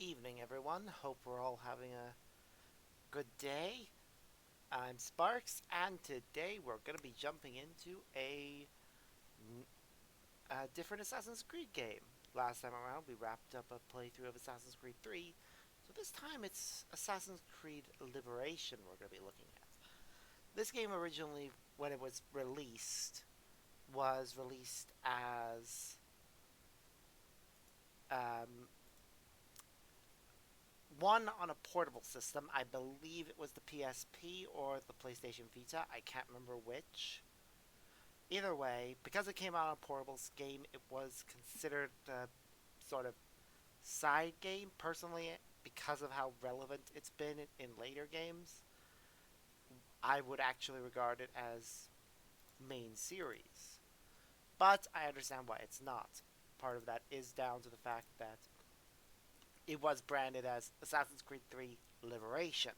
evening, everyone. Hope we're all having a good day. I'm Sparks, and today we're going to be jumping into a different Assassin's Creed game. Last time around, we wrapped up a playthrough of Assassin's Creed 3, so this time it's Assassin's Creed Liberation we're going to be looking at. This game originally, when it was released as um, one on a portable system. I believe it was the PSP or the PlayStation Vita. I can't remember which. Either way, because it came out on a portable game, it was considered a sort of side game. Personally, because of how relevant it's been in later games, I would actually regard it as main series. But I understand why it's not. Part of that is down to the fact that it was branded as Assassin's Creed 3 Liberation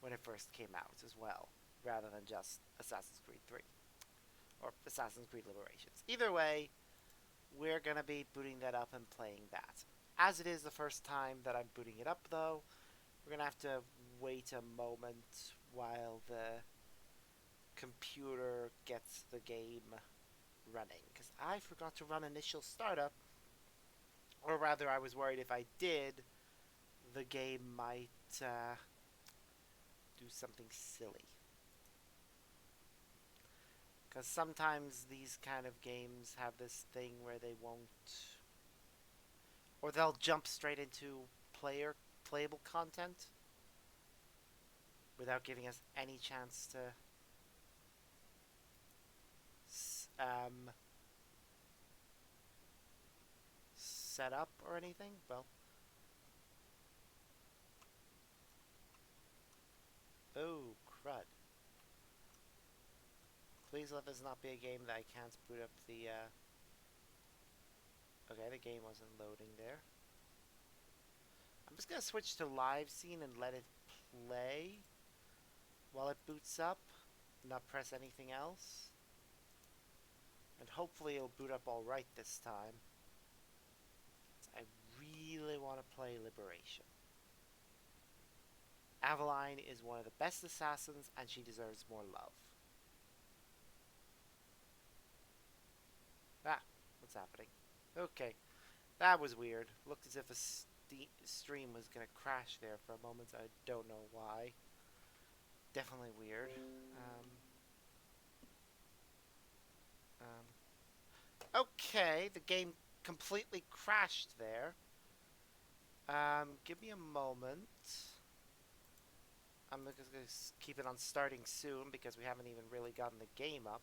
when it first came out as well, rather than just Assassin's Creed 3 or Assassin's Creed Liberations. Either way, we're going to be booting that up and playing that. As it is the first time that I'm booting it up, though, we're going to have to wait a moment while the computer gets the game running, because I forgot to run initial startup, or rather, I was worried if I did, the game might do something silly. Because sometimes these kind of games have this thing where they won't, or they'll jump straight into playable content without giving us any chance to um, set up or anything. Well, oh crud! Please let this not be a game that I can't boot up the. Okay, the game wasn't loading there. I'm just gonna switch to live scene and let it play while it boots up, not press anything else. And hopefully it'll boot up alright this time. I really want to play Liberation. Aveline is one of the best assassins and she deserves more love. Ah, what's happening? Okay, that was weird. Looked as if a stream was gonna crash there for a moment. I don't know why. Definitely weird. Okay, the game completely crashed there. Give me a moment. I'm just going to keep it on starting soon because we haven't even really gotten the game up.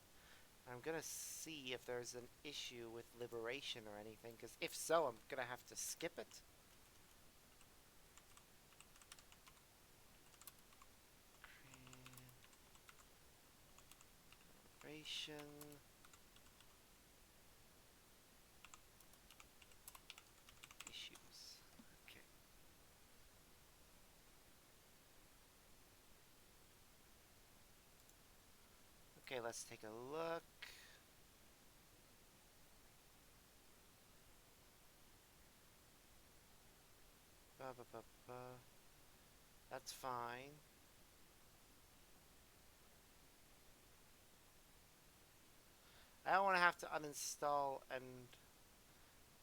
I'm going to see if there's an issue with Liberation or anything, because if so, I'm going to have to skip it. Liberation. Issues. Okay. Okay, let's take a look. Ba, ba, ba, ba. That's fine. I don't want to have to uninstall and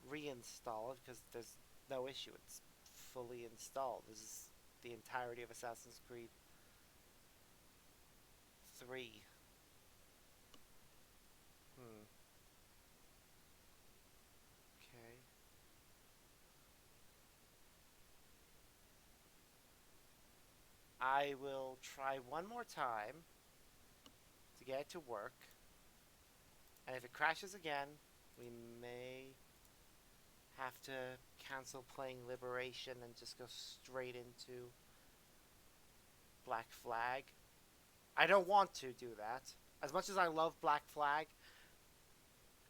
reinstall it because there's no issue. It's fully installed. This is the entirety of Assassin's Creed 3. Hmm. Okay. I will try one more time to get it to work. And if it crashes again, we may have to cancel playing Liberation and just go straight into Black Flag. I don't want to do that. As much as I love Black Flag,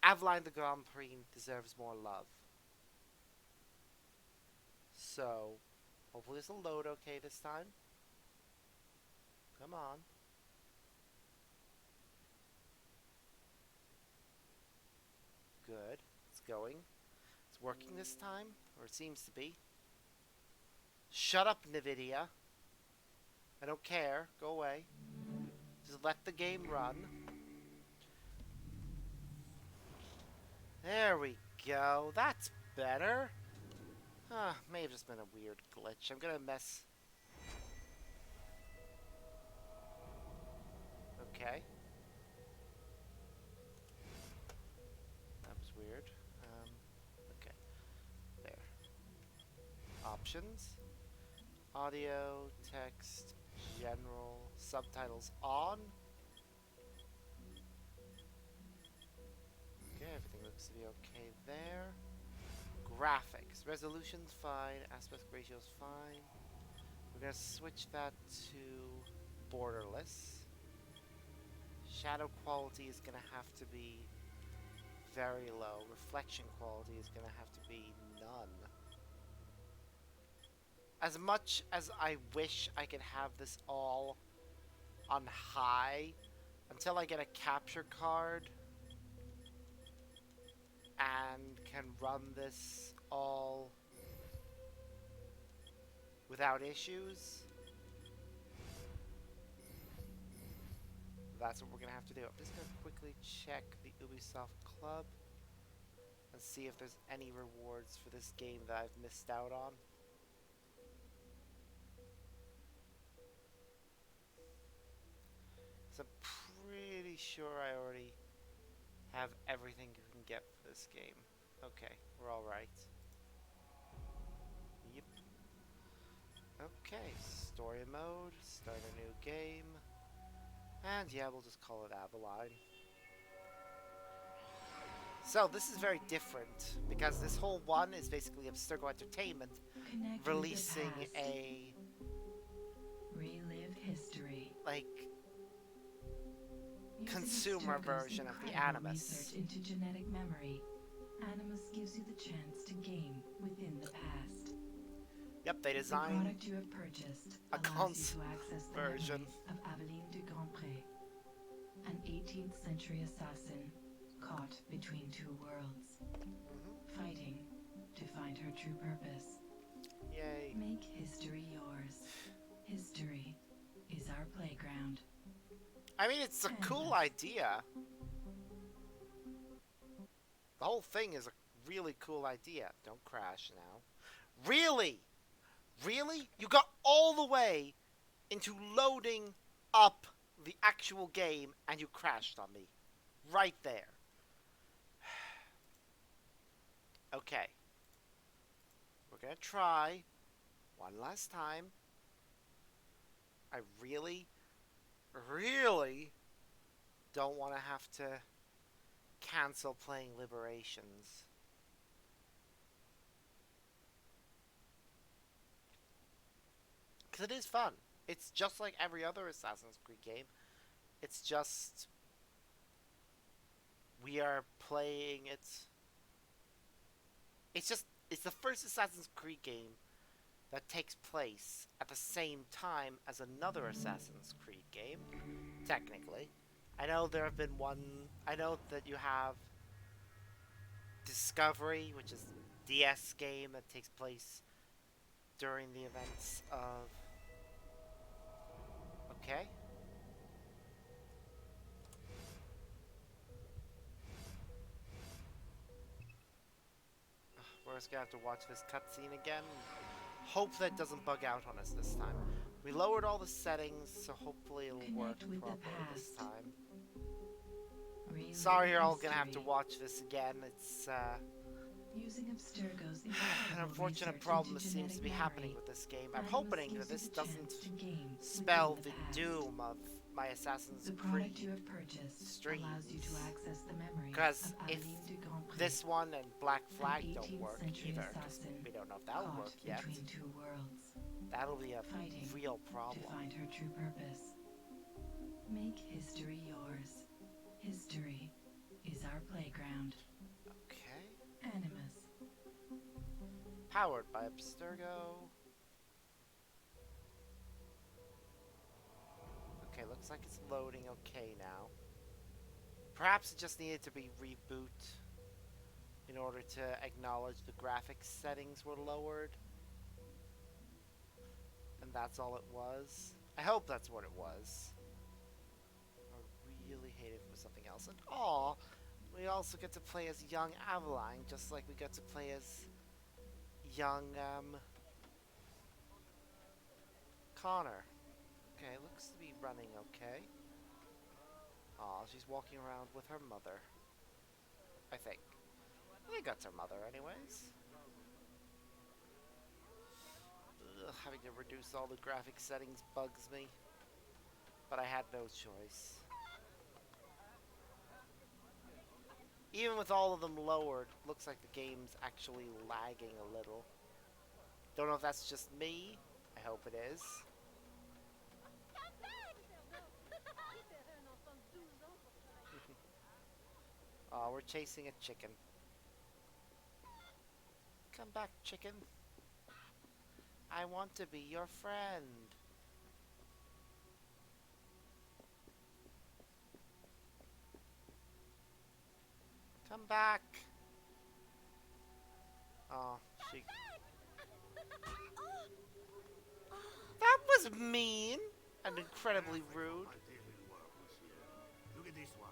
Aveline De Granpré deserves more love. So, hopefully this will load okay this time. Come on. Good. It's going. It's working this time, or it seems to be. Shut up, NVIDIA. I don't care. Go away. Just let the game run. There we go. That's better. May have just been a weird glitch. I'm gonna mess... Okay. That was weird. Okay. There. Options. Audio, text, general, subtitles on. Okay, everything looks to be okay there. Graphics. Resolution's fine. Aspect ratio's fine. We're going to switch that to borderless. Shadow quality is going to have to be very low. Reflection quality is going to have to be none. As much as I wish I could have this all on high until I get a capture card and can run this all without issues, that's what we're gonna have to do. I'm just gonna quickly check the Ubisoft Club and see if there's any rewards for this game that I've missed out on. So I'm pretty sure I already have everything you can get for this game. Okay, we're all right. Yep. Okay, story mode, start a new game. And yeah, we'll just call it Aveline. So this is very different because this whole one is basically Abstergo Entertainment releasing a relive history, like consumer version of the Animus. Research into genetic memory, Animus gives you the chance to game within the past. Yep, they designed the product you have purchased a allows you to access the version memories of Aveline De Granpré, an 18th century assassin caught between two worlds, fighting to find her true purpose. Yay. Make history yours. History is our playground. I mean, it's a cool idea. The whole thing is a really cool idea. Don't crash now. Really? Really? You got all the way into loading up the actual game and you crashed on me. Right there. Okay. We're gonna try one last time. I really don't want to have to cancel playing Liberations. Because it is fun. It's just like every other Assassin's Creed game. It's just... we are playing it... It's the first Assassin's Creed game that takes place at the same time as another Assassin's Creed game, technically. I know there have been one... I know that you have Discovery, which is a DS game that takes place during the events of... Okay. We're just gonna have to watch this cutscene again. Hope that doesn't bug out on us this time. We lowered all the settings, so hopefully it'll work properly this time. Sorry you're all gonna have to watch this again. It's Using Abstergo's an unfortunate problem that seems to be happening with this game. I'm hoping that this doesn't spell the doom of my Assassin's Creed streams. Because if this one and Black Flag don't work either, because we don't know if that'll work yet, that'll be a real problem. To find her true purpose. Make history yours. History is our playground. Okay. Animus. Powered by Abstergo. Okay, looks like it's loading okay now. Perhaps it just needed to be reboot in order to acknowledge the graphics settings were lowered. And that's all it was. I hope that's what it was. I would really hate if it was something else. And aw, we also get to play as young Aveline, just like we got to play as young Connor. Okay, looks to be running okay. Aw, she's walking around with her mother. I think. I think that's her mother anyways. Ugh, having to reduce all the graphic settings bugs me. But I had no choice. Even with all of them lowered, looks like the game's actually lagging a little. Don't know if that's just me. I hope it is. Oh, we're chasing a chicken. Come back, chicken. I want to be your friend. Come back. Oh, she... That was mean and incredibly rude. Look at this one.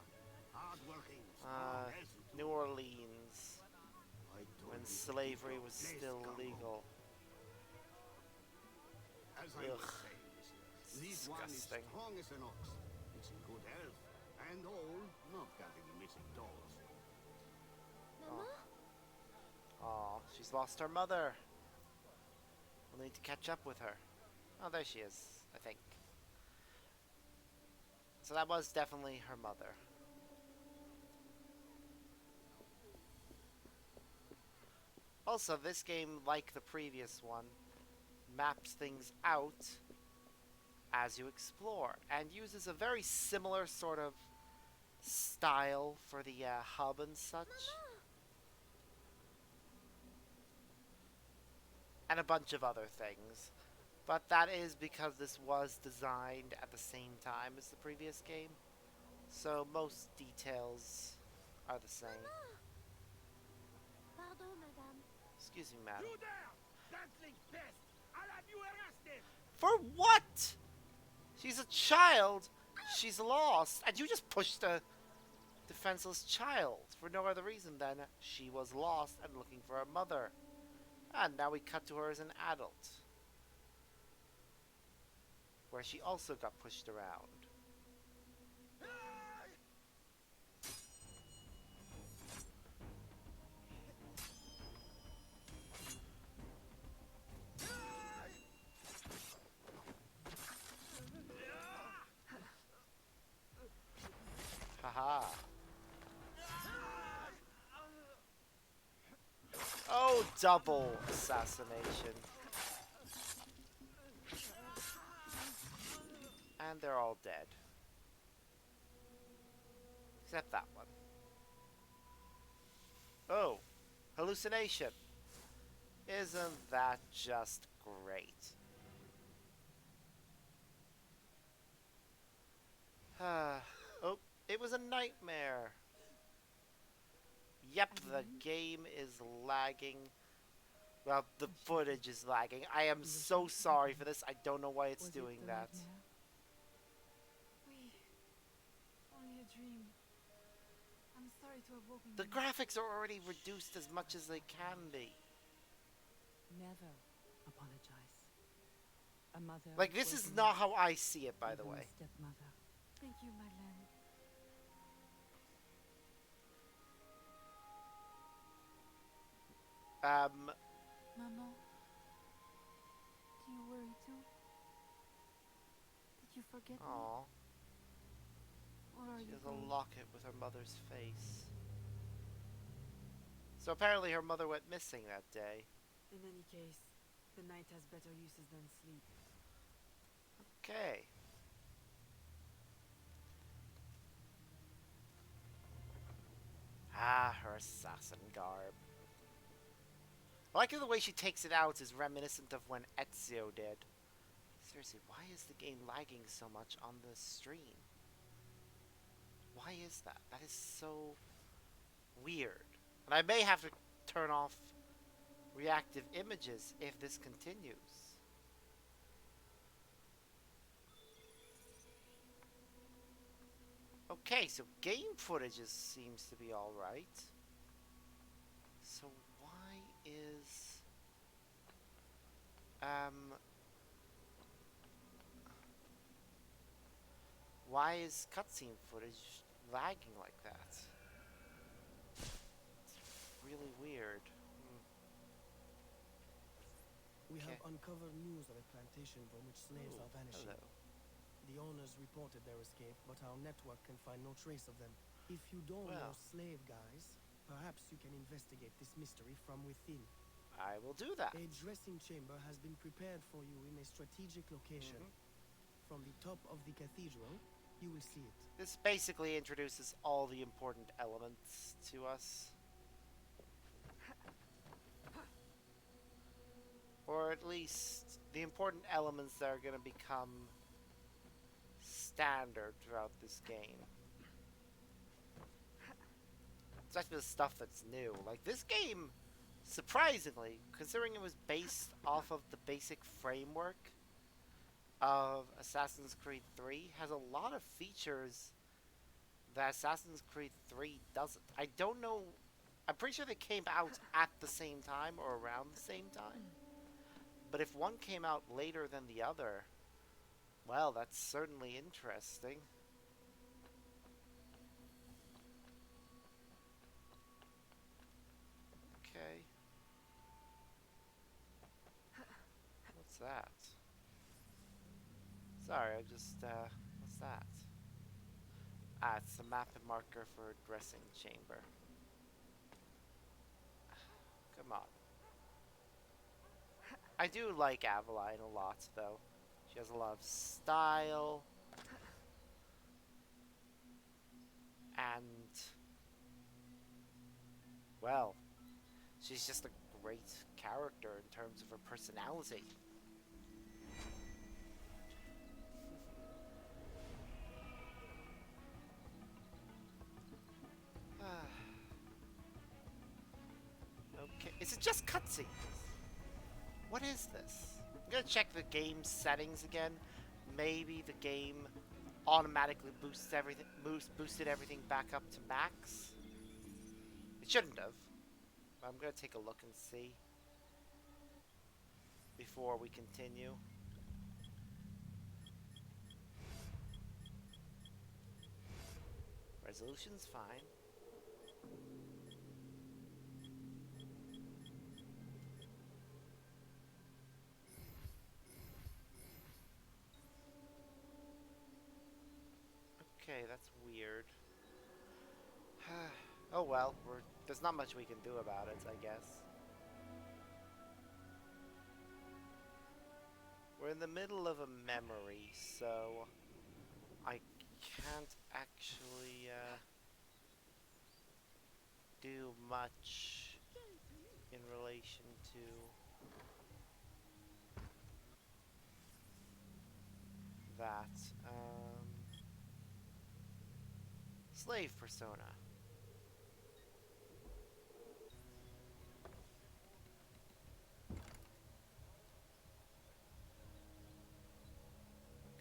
Hard-working, New Orleans, when slavery was still legal. As I was saying, mister, this one is Disgusting. strong as an ox. It's in good health, and all, not counting the missing dolls. Aw, she's lost her mother. We'll need to catch up with her. Oh, there she is, I think. So that was definitely her mother. Also, this game, like the previous one, maps things out as you explore, and uses a very similar sort of style for the hub and such. And a bunch of other things. But that is because this was designed at the same time as the previous game. So most details are the same. Pardon, madame. Excuse me, madam. You there! Dancing pest! I'll have you arrested! For what? She's a child. She's lost. And you just pushed a defenseless child for no other reason than she was lost and looking for her mother. And now we cut to her as an adult, where she also got pushed around. Haha. Oh, double assassination. And they're all dead. Except that one. Oh, hallucination. Isn't that just great? Oh, it was a nightmare. Yep, the game is lagging. Well, the footage is lagging. I am so sorry for this. I don't know why it's doing that. Oui, only a dream. I'm sorry to have woken The you. graphics are already reduced as much as they can be. Never apologize. A mother. Like, this is not how I see it, by the way. Stepmother. Thank you, Madeleine. Maman, do you worry too? Did you forget me? Aw. Or are She you has going? a locket with her mother's face. So apparently her mother went missing that day. In any case, the night has better uses than sleep. Okay. Ah, her assassin garb. I like the way she takes it out is reminiscent of when Ezio did. Seriously, why is the game lagging so much on the stream? Why is that? That is so weird. And I may have to turn off reactive images if this continues. Okay, so game footage seems to be alright. So why is... Why is cutscene footage lagging like that? It's really weird. We Okay. have uncovered news of a plantation from which slaves Ooh, are vanishing. hello. The owners reported their escape, but our network can find no trace of them. If you don't know Well. slave guys, perhaps you can investigate this mystery from within. I will do that. A dressing chamber has been prepared for you in a strategic location. From the top of the cathedral, you will see it. This basically introduces all the important elements to us. Or at least the important elements that are going to become standard throughout this game. Especially the stuff that's new. Like, this game, surprisingly, considering it was based off of the basic framework of Assassin's Creed 3, has a lot of features that Assassin's Creed 3 doesn't. I don't know. I'm pretty sure they came out at the same time or around the same time. But if one came out later than the other, well, that's certainly interesting. Okay. What's that? Sorry, I just, what's that? Ah, it's a map and marker for a dressing chamber. Come on. I do like Aveline a lot, though. She has a lot of style. And, well, she's just a great character in terms of her personality. Okay, is it just cutscenes? What is this? I'm gonna check the game settings again. Maybe the game automatically boosted everything back up to max. It shouldn't have. But I'm gonna take a look and see before we continue. Resolution's fine. Okay, that's weird. Oh well, there's not much we can do about it, I guess. We're in the middle of a memory, so I can't actually do much in relation to that. Slave persona.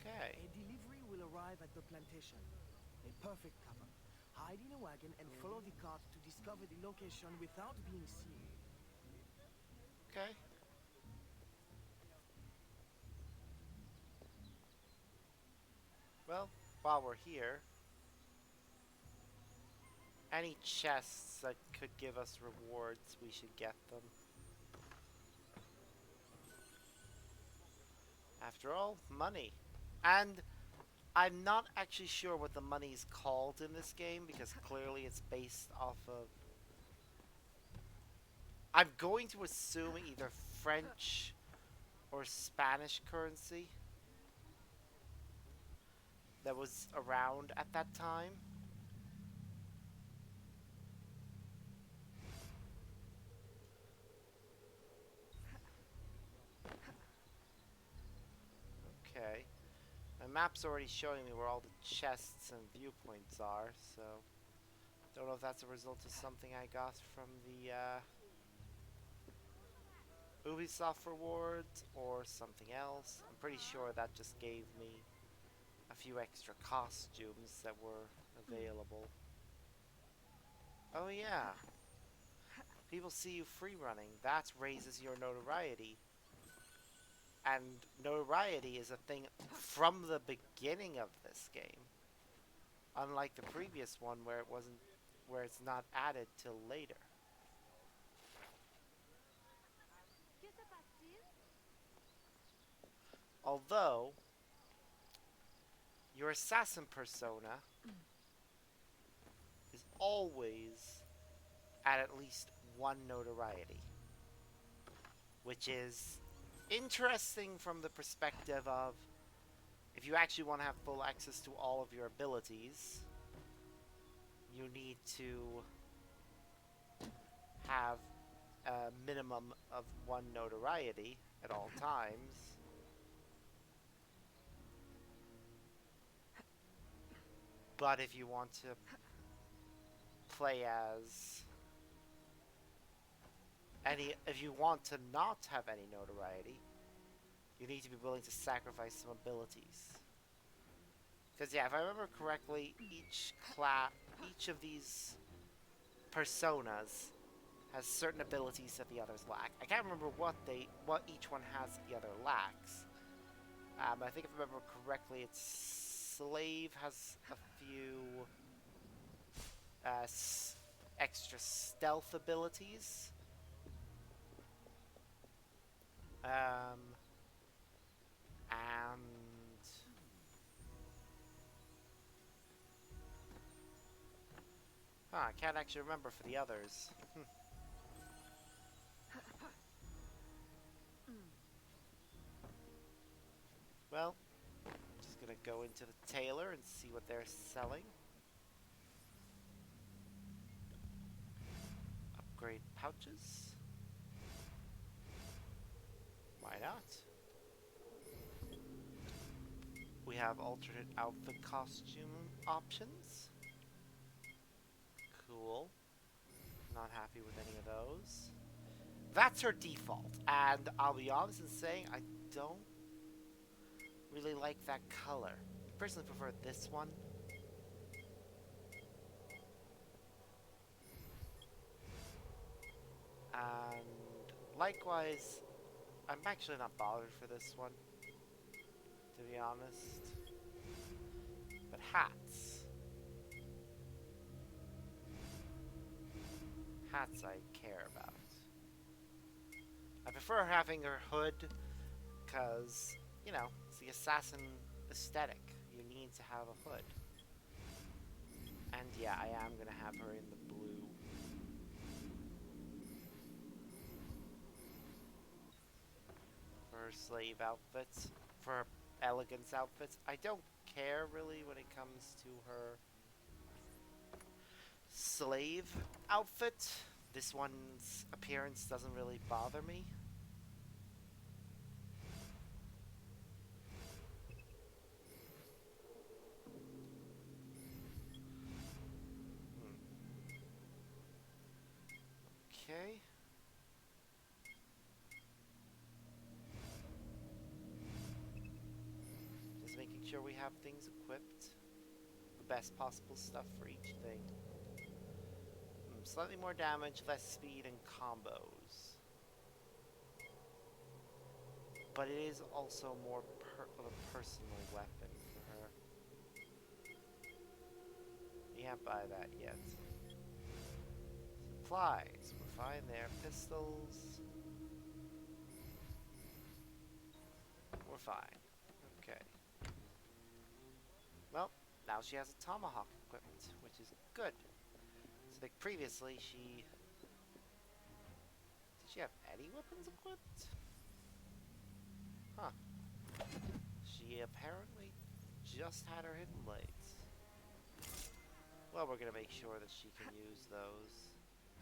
Okay. A delivery will arrive at the plantation. A perfect cover. Hide in a wagon and follow the cart to discover the location without being seen. Okay. Well, while we're here, any chests that could give us rewards, we should get them. After all, money. And I'm not actually sure what the money is called in this game, because clearly it's based off of... I'm going to assume either French or Spanish currency that was around at that time. Okay. My map's already showing me where all the chests and viewpoints are, so... Don't know if that's a result of something I got from the, Ubisoft rewards or something else. I'm pretty sure that just gave me a few extra costumes that were a available. Oh yeah. People see you free running. That raises your notoriety. And notoriety is a thing from the beginning of this game. Unlike the previous one where it wasn't, where it's not added till later. Although your assassin persona is always at least one notoriety, which is interesting from the perspective of if you actually want to have full access to all of your abilities, you need to have a minimum of one notoriety at all times. But if you want to play as if you want to not have any notoriety, you need to be willing to sacrifice some abilities. Because yeah, if I remember correctly, each of these personas has certain abilities that the others lack. I can't remember what each one has that the other lacks. I think if I remember correctly, it's Slave has a few extra stealth abilities. And I can't actually remember for the others. Well, just gonna go into the tailor and see what they're selling. Upgrade pouches. Why not? We have alternate outfit costume options. Cool. Not happy with any of those. That's her default, and I'll be honest in saying I don't really like that color. I personally prefer this one. And likewise, I'm actually not bothered for this one, to be honest. But hats. Hats I care about. I prefer having her hood, because, you know, it's the assassin aesthetic. You need to have a hood. And yeah, I am going to have her in the blue. For her slave outfits. For her elegance outfits. I don't care, really, when it comes to her slave outfit. This one's appearance doesn't really bother me. Okay. Just making sure we have things equipped. The best possible stuff for each thing. Slightly more damage, less speed, and combos. But it is also more of a personal weapon for her. Can't buy that yet. Supplies, we're fine there. Pistols. We're fine. Okay. Well, now she has a tomahawk equipped, which is good. So like previously did she have any weapons equipped? Huh. She apparently just had her hidden blades. Well, we're gonna make sure that she can use those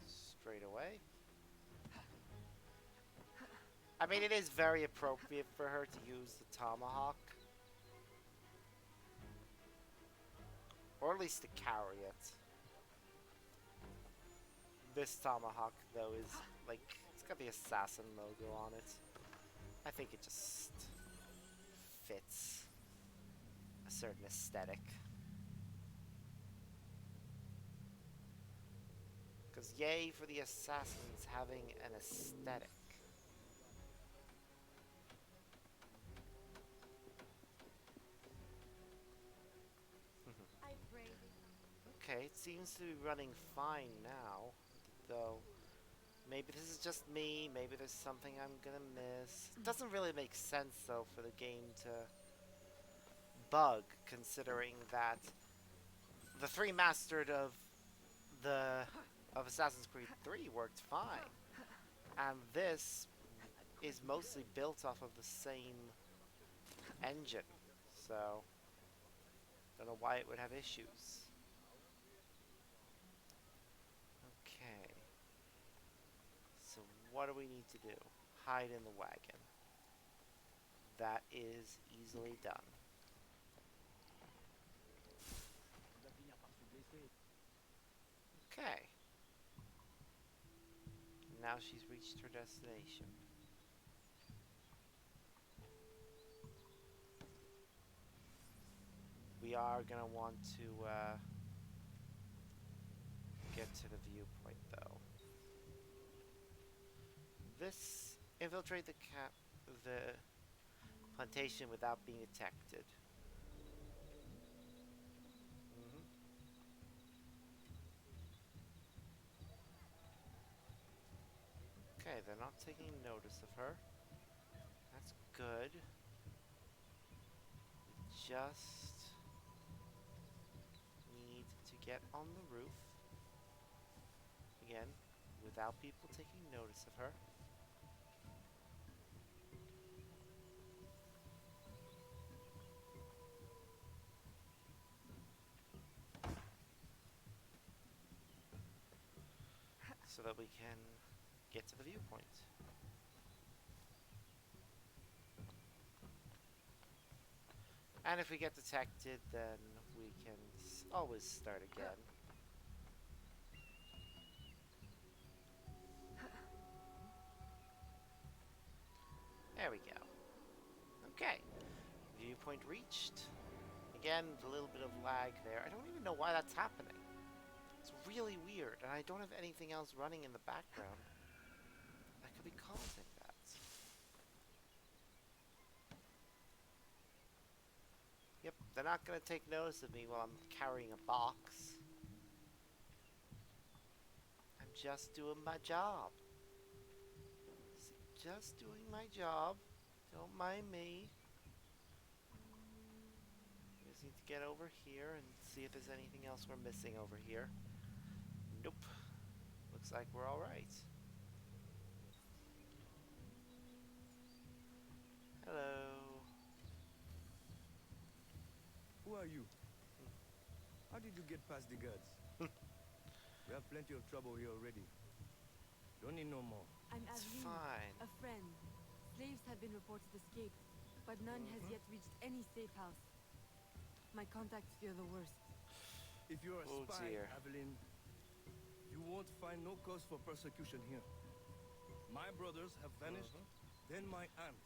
straight away. I mean, it is very appropriate for her to use the tomahawk. Or at least to carry it. This tomahawk, though, is like, it's got the assassin logo on it. I think it just fits a certain aesthetic. Because yay for the assassins having an aesthetic. Okay, it seems to be running fine now, though maybe this is just me, maybe there's something I'm gonna miss. It doesn't really make sense, though, for the game to bug, considering that the 3 mastered of Assassin's Creed 3 worked fine, and this is mostly built off of the same engine, so don't know why it would have issues. Okay, so what do we need to do? Hide in the wagon. That is easily done. Okay. Now she's reached her destination. We are gonna want to get to the viewpoint, though. This infiltrate the plantation without being detected. Okay, they're not taking notice of her. That's good. We just need to get on the roof. Again, without people taking notice of her. So that we can get to the viewpoint. And if we get detected, then we can always start again. There we go. Okay. Viewpoint reached. Again, a little bit of lag there. I don't even know why that's happening. It's really weird, and I don't have anything else running in the background that could be causing that. Yep, they're not going to take notice of me while I'm carrying a box. I'm just doing my job. Just doing my job. Don't mind me. We just need to get over here and see if there's anything else we're missing over here. Nope. Looks like we're alright. Hello. Who are you? How did you get past the guards? We have plenty of trouble here already. Don't need no more. I'm It's Aveline, fine. a friend. Slaves have been reported escaped, but none has yet reached any safe house. My contacts fear the worst. If you're a Oh, spy, dear. Aveline, you won't find no cause for persecution here. My brothers have vanished, then my aunt.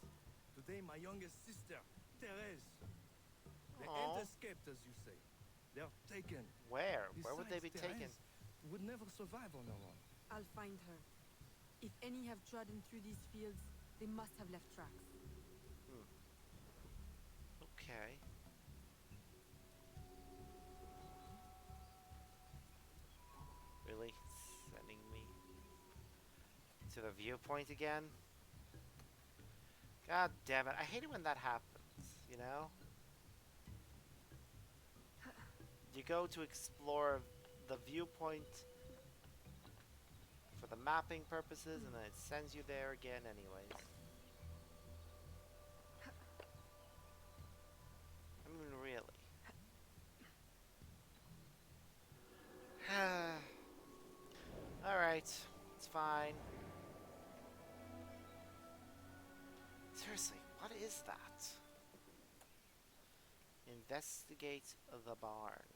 Today my youngest sister, Therese. They Aw. ain't escaped, as you say. They're taken. Where? Where would they be Besides, taken? Therese would never survive on her own. I'll find her. If any have trodden through these fields, they must have left tracks. Okay. Really? Sending me to the viewpoint again? God damn it. I hate it when that happens, you know? You go to explore the viewpoint for the mapping purposes, and then it sends you there again anyways. I mean, really. Alright, it's fine. Seriously, what is that? Investigate the barn.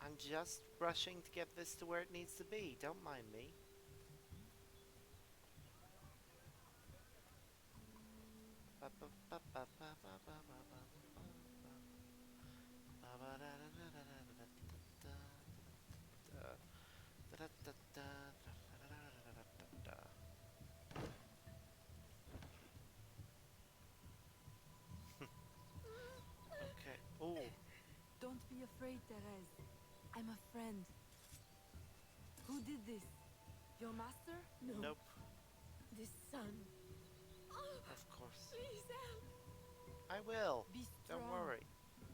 I'm just rushing to get this to where it needs to be. Don't mind me. Okay. Oh. Don't be afraid, Therese. I'm a friend. Who did this? Your master? No. Nope. The sun. Of course. Please help. I will. Be strong. Don't worry.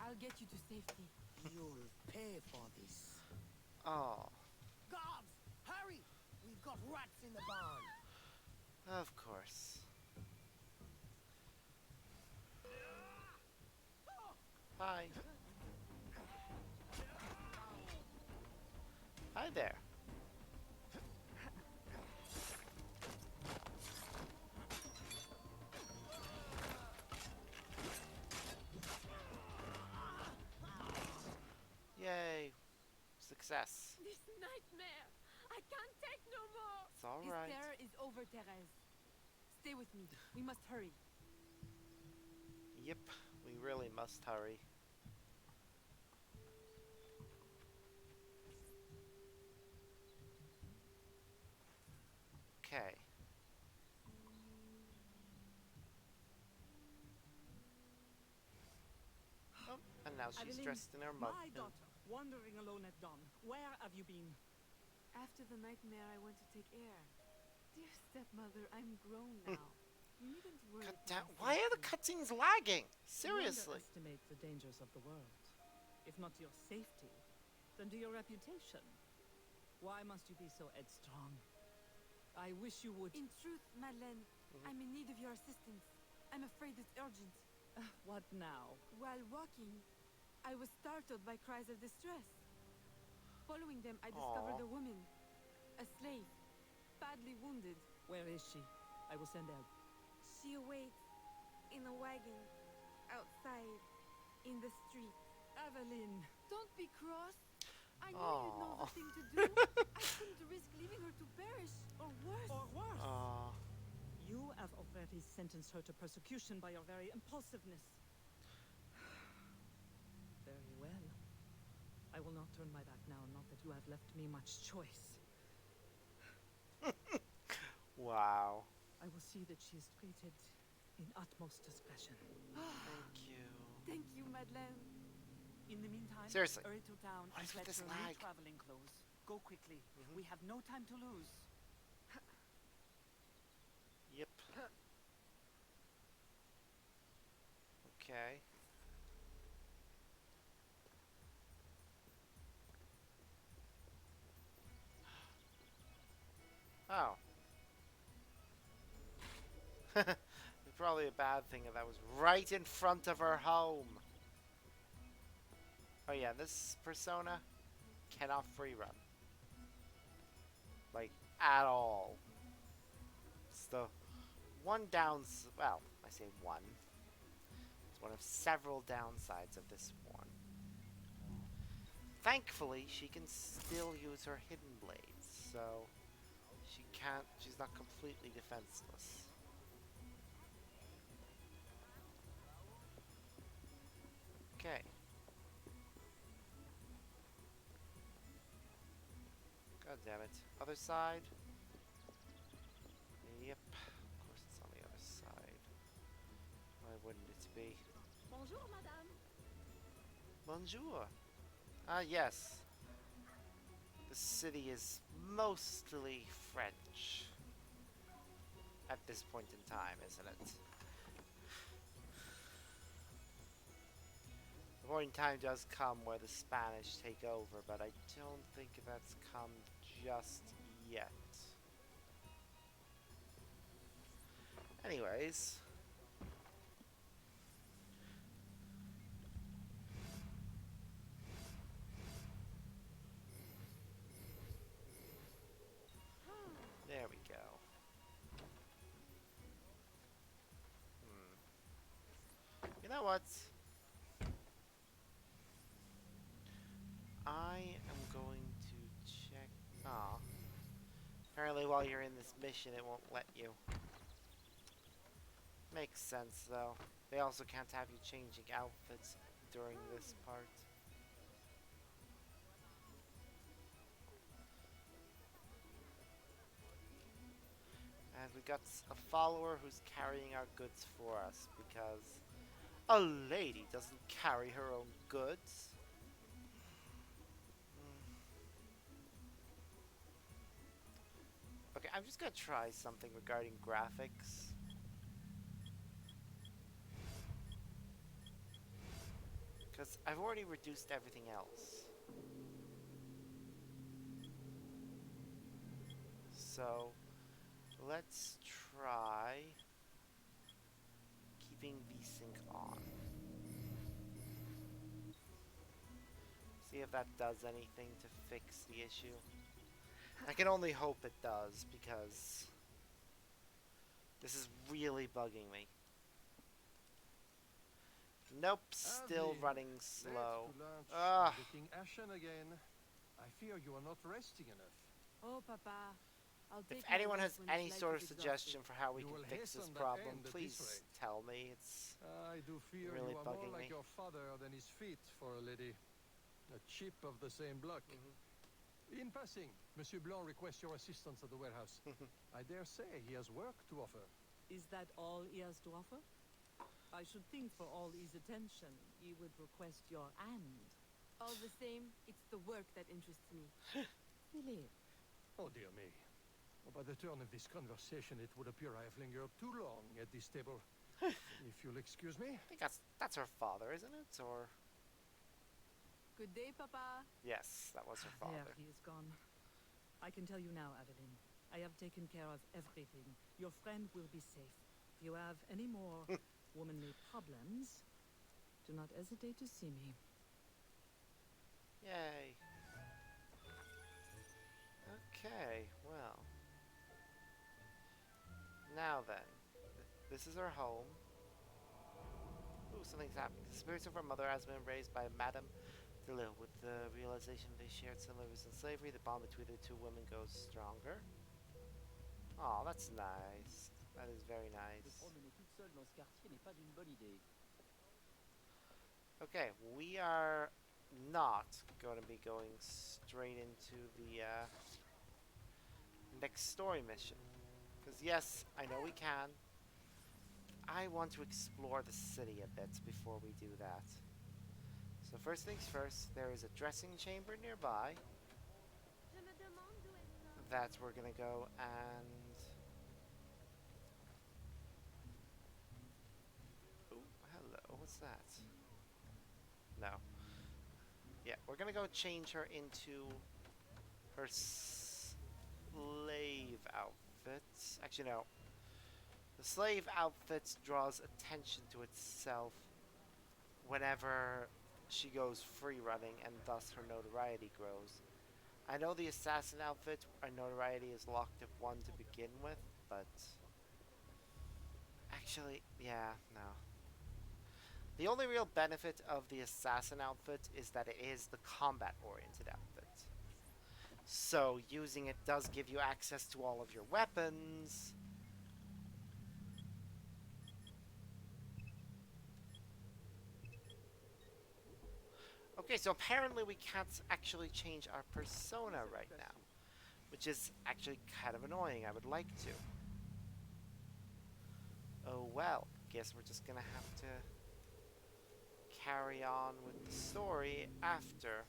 I'll get you to safety. You'll pay for this. Oh. Guards, hurry! We've got rats in the barn. Of course. Hi. Hi there. Yay. Success. This nightmare. I can't take no more. It's all This right. terror is over, Therese. Stay with me. We must hurry. Yep. We really must hurry. Okay. Oh, and now she's Aveline, dressed in her mug. my daughter, wandering alone at dawn. Where have you been? After the nightmare, I went to take air. Dear stepmother, I'm grown now. You needn't worry. Cut for down. my Why are the safety. cutscenes lagging? You Seriously. underestimate the dangers of the world. If not to your safety, then to your reputation. Why must you be so headstrong? I wish you would. In truth, Madeleine, I'm in need of your assistance. I'm afraid it's urgent. What now? While walking, I was startled by cries of distress. Following them, I discovered Aw. a woman, a slave, badly wounded. Where is she? I will send help. She awaits in a wagon outside in the street. Aveline! Don't be cross. I knew you'd know Aw. the thing to do. I couldn't risk leaving her to perish, or worse. Or worse! Aw. You have already sentenced her to persecution by your very impulsiveness. Very well. I will not turn my back now, not that you have left me much choice. Wow. I will see that she is treated in utmost discretion. Thank you. Thank you, Madeleine. In the meantime, Seriously, hurry to town what and is with fetch this your new lag? traveling clothes. Go quickly. We have no time to lose. Yep. Okay. Oh. It's probably a bad thing if that was right in front of her home. Oh yeah, this persona cannot free run. Like, at all. It's the one well, I say one. It's one of several downsides of this one. Thankfully, she can still use her hidden blades, so she's not completely defenseless. Okay. God damn it. Other side? Yep. Of course it's on the other side. Why wouldn't it be? Bonjour, madame. Bonjour. Ah, yes. The city is mostly French. At this point in time, isn't it? The point in time does come where the Spanish take over, but I don't think that's come just yet. Anyways. There we go. You know what? I am going to check. Aw. Apparently, while you're in this mission, it won't let you. Makes sense, though. They also can't have you changing outfits during this part. And we got a follower who's carrying our goods for us because a lady doesn't carry her own goods. Okay, I'm just gonna try something regarding graphics. Because I've already reduced everything else. So, let's try keeping VSync on. See if that does anything to fix the issue. I can only hope it does, because this is really bugging me. Nope, still Aveline, running let's slow. to lunch. Ah. Getting ashen again. I fear you are not resting enough. Oh, Papa. I'll If take my anyone has rest when any this sort life of is suggestion exhausted. for how we You can will fix this hasten that problem, end at please this rate. tell me. It's I do fear really you are more bugging like me. your father than his feet for a lady. A chip of the same block. In passing, Monsieur Blanc requests your assistance at the warehouse. I dare say he has work to offer. Is that all he has to offer? I should think for all his attention, he would request your hand. All the same, it's the work that interests me. Philip. Oh, dear me. By the turn of this conversation, it would appear I have lingered too long at this table. If you'll excuse me. I think that's her father, isn't it? Or Good day, Papa. yes, that was her There, father. he is gone. I can tell you now, Aveline. I have taken care of everything. Your friend will be safe. If you have any more womanly problems, do not hesitate to see me. Yay. Okay, well. Now then, this is her home. Ooh, something's happening. The spirits of her mother has been raised by Madame Delille. With the realization they shared similar roots in slavery, the bond between the two women grows stronger. Oh, that's nice. That is very nice. Okay, we are not going to be going straight into the next story mission. Because yes, I know we can. I want to explore the city a bit before we do that. So first things first, there is a dressing chamber nearby that we're gonna go and... Ooh, hello, what's that? No. Yeah, we're gonna go change her into her slave outfit. Actually, no. The slave outfit draws attention to itself whenever she goes free running, and thus her notoriety grows. I know the assassin outfit, our notoriety is locked at 1 to begin with, but... Actually, yeah, no. The only real benefit of the assassin outfit is that it is the combat-oriented outfit. So, using it does give you access to all of your weapons. Okay, so apparently we can't actually change our persona right now, which is actually kind of annoying. I would like to. Oh well, guess we're just gonna have to carry on with the story after.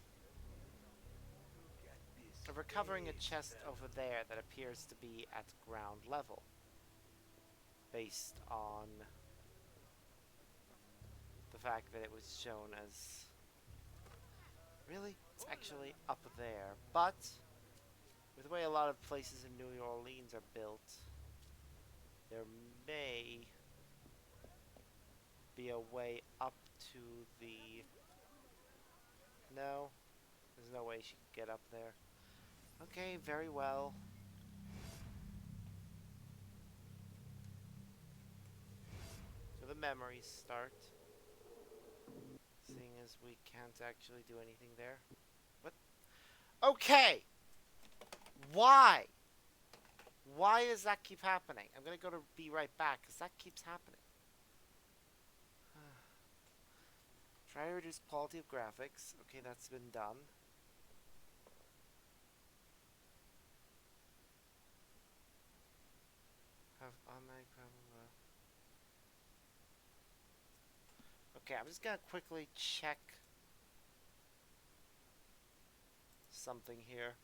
We're recovering a chest over there that appears to be at ground level, based on the fact that it was shown as... Really? It's actually up there. But, with the way a lot of places in New Orleans are built, there may be a way up to the... No? There's no way she could get up there. Okay, very well. So the memories start. Seeing as we can't actually do anything there. What? Okay! Why? Why does that keep happening? I'm gonna go to be right back, because that keeps happening. Try to reduce quality of graphics. Okay, that's been done. Have automatic problem. Okay, I'm just gonna quickly check something here.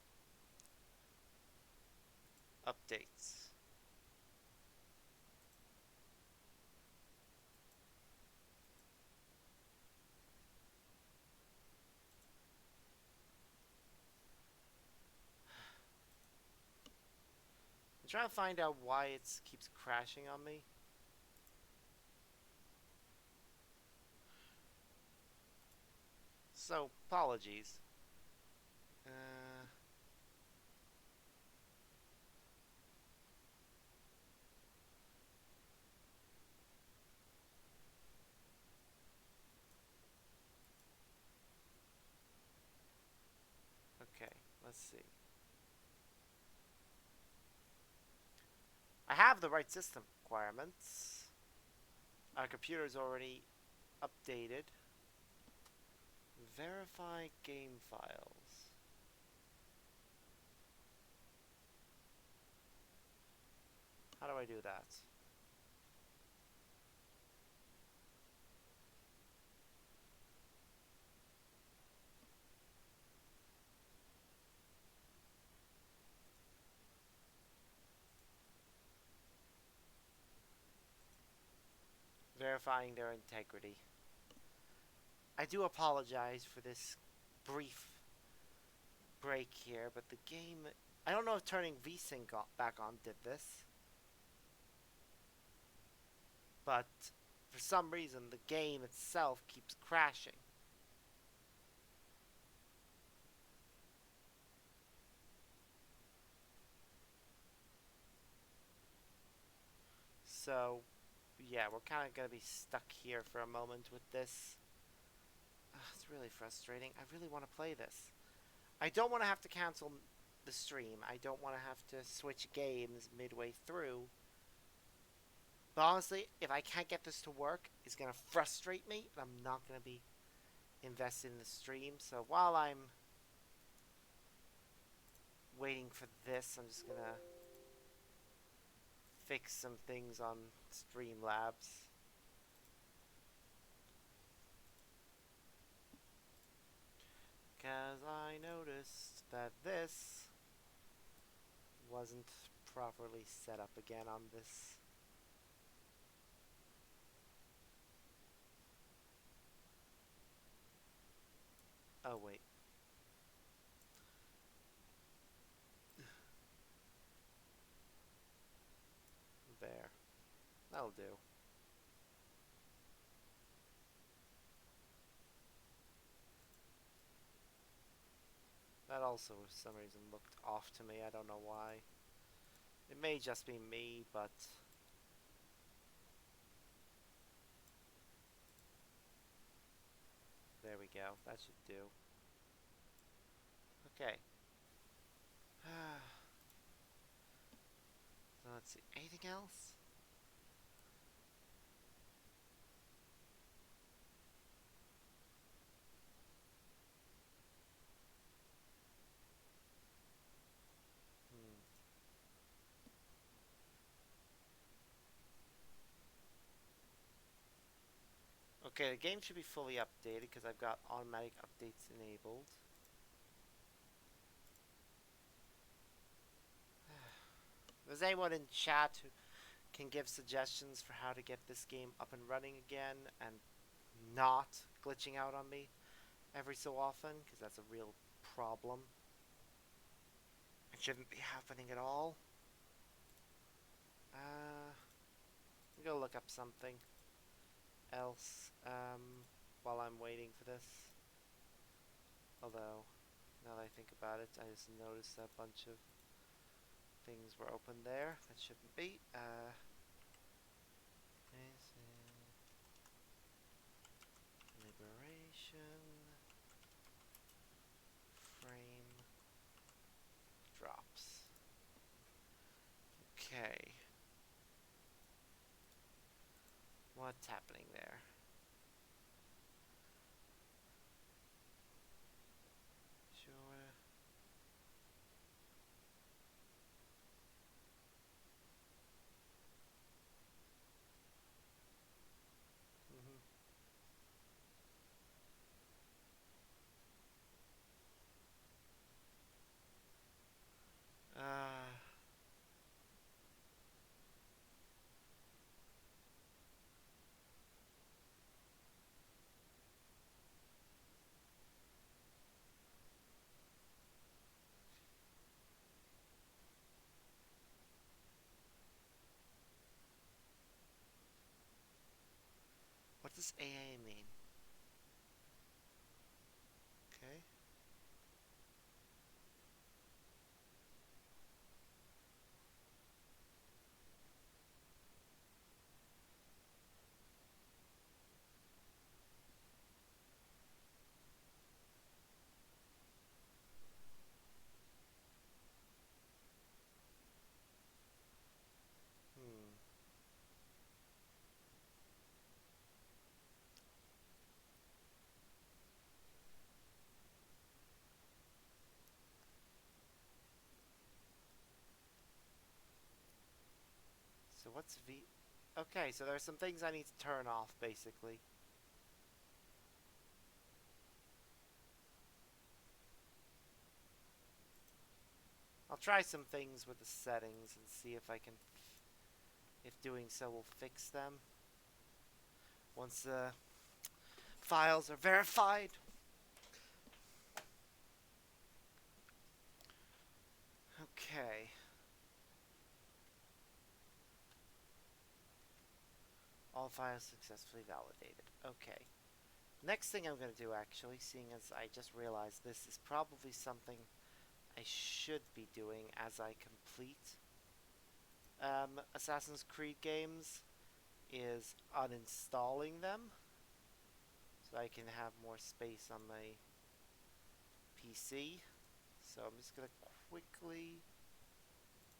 Updates. I'm trying to find out why it keeps crashing on me. So, apologies. Okay, let's see. I have the right system requirements. Our computer is already updated. Verify game files. How do I do that? Verifying their integrity. I do apologize for this brief break here, but the game... I don't know if turning VSync back on did this. But for some reason, the game itself keeps crashing. So, yeah, we're kind of going to be stuck here for a moment with this. It's really frustrating. I really want to play this. I don't want to have to cancel the stream. I don't want to have to switch games midway through. But honestly, if I can't get this to work, it's going to frustrate me, and I'm not going to be invested in the stream. So while I'm waiting for this, I'm just going to fix some things on Streamlabs. Because I noticed that this wasn't properly set up again on this. Oh, wait. There. That'll do. That also, for some reason, looked off to me. I don't know why. It may just be me, but... There we go. That should do. Okay. So let's see. Anything else? Okay, the game should be fully updated because I've got automatic updates enabled. If there's anyone in chat who can give suggestions for how to get this game up and running again and not glitching out on me every so often, because that's a real problem. It shouldn't be happening at all. I'm gonna look up something else while I'm waiting for this. Although, now that I think about it, I just noticed that a bunch of things were open there. That shouldn't be. Liberation. Frame. Drops. Okay. What's happening there? does AA mean? Okay. Hmm. So what's V? Okay, so there are some things I need to turn off, basically. I'll try some things with the settings and see if I can, if doing so will fix them. Once the files are verified. Okay. All files successfully validated. Okay. Next thing I'm going to do, actually, seeing as I just realized this is probably something I should be doing as I complete Assassin's Creed games, is uninstalling them so I can have more space on my PC. So I'm just going to quickly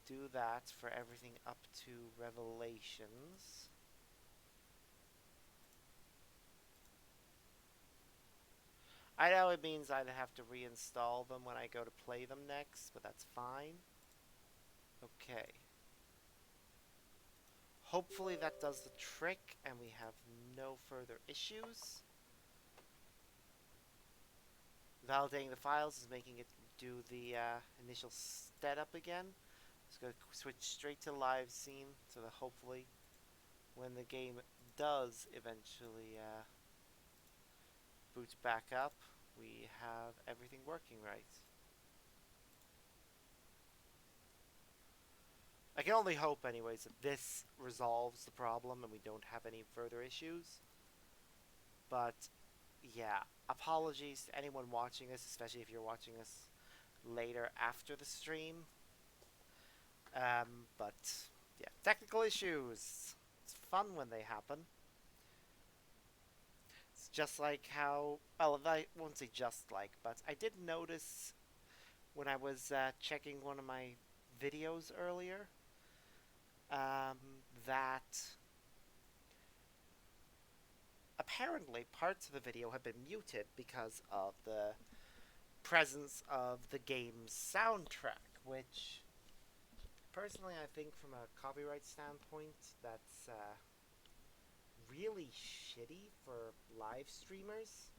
do that for everything up to Revelations. I know it means I'd have to reinstall them when I go to play them next, but that's fine. Okay. Hopefully that does the trick and we have no further issues. Validating the files is making it do the initial setup again. Just going to switch straight to live scene so that hopefully when the game does eventually boot back up, we have everything working right. I can only hope anyways that this resolves the problem and we don't have any further issues. But yeah, apologies to anyone watching this, especially if you're watching this later after the stream. But yeah, technical issues. It's fun when they happen. It's just like how, well, I won't say just like, but I did notice when I was checking one of my videos earlier that apparently parts of the video have been muted because of the presence of the game's soundtrack, which personally I think from a copyright standpoint that's really shitty for live streamers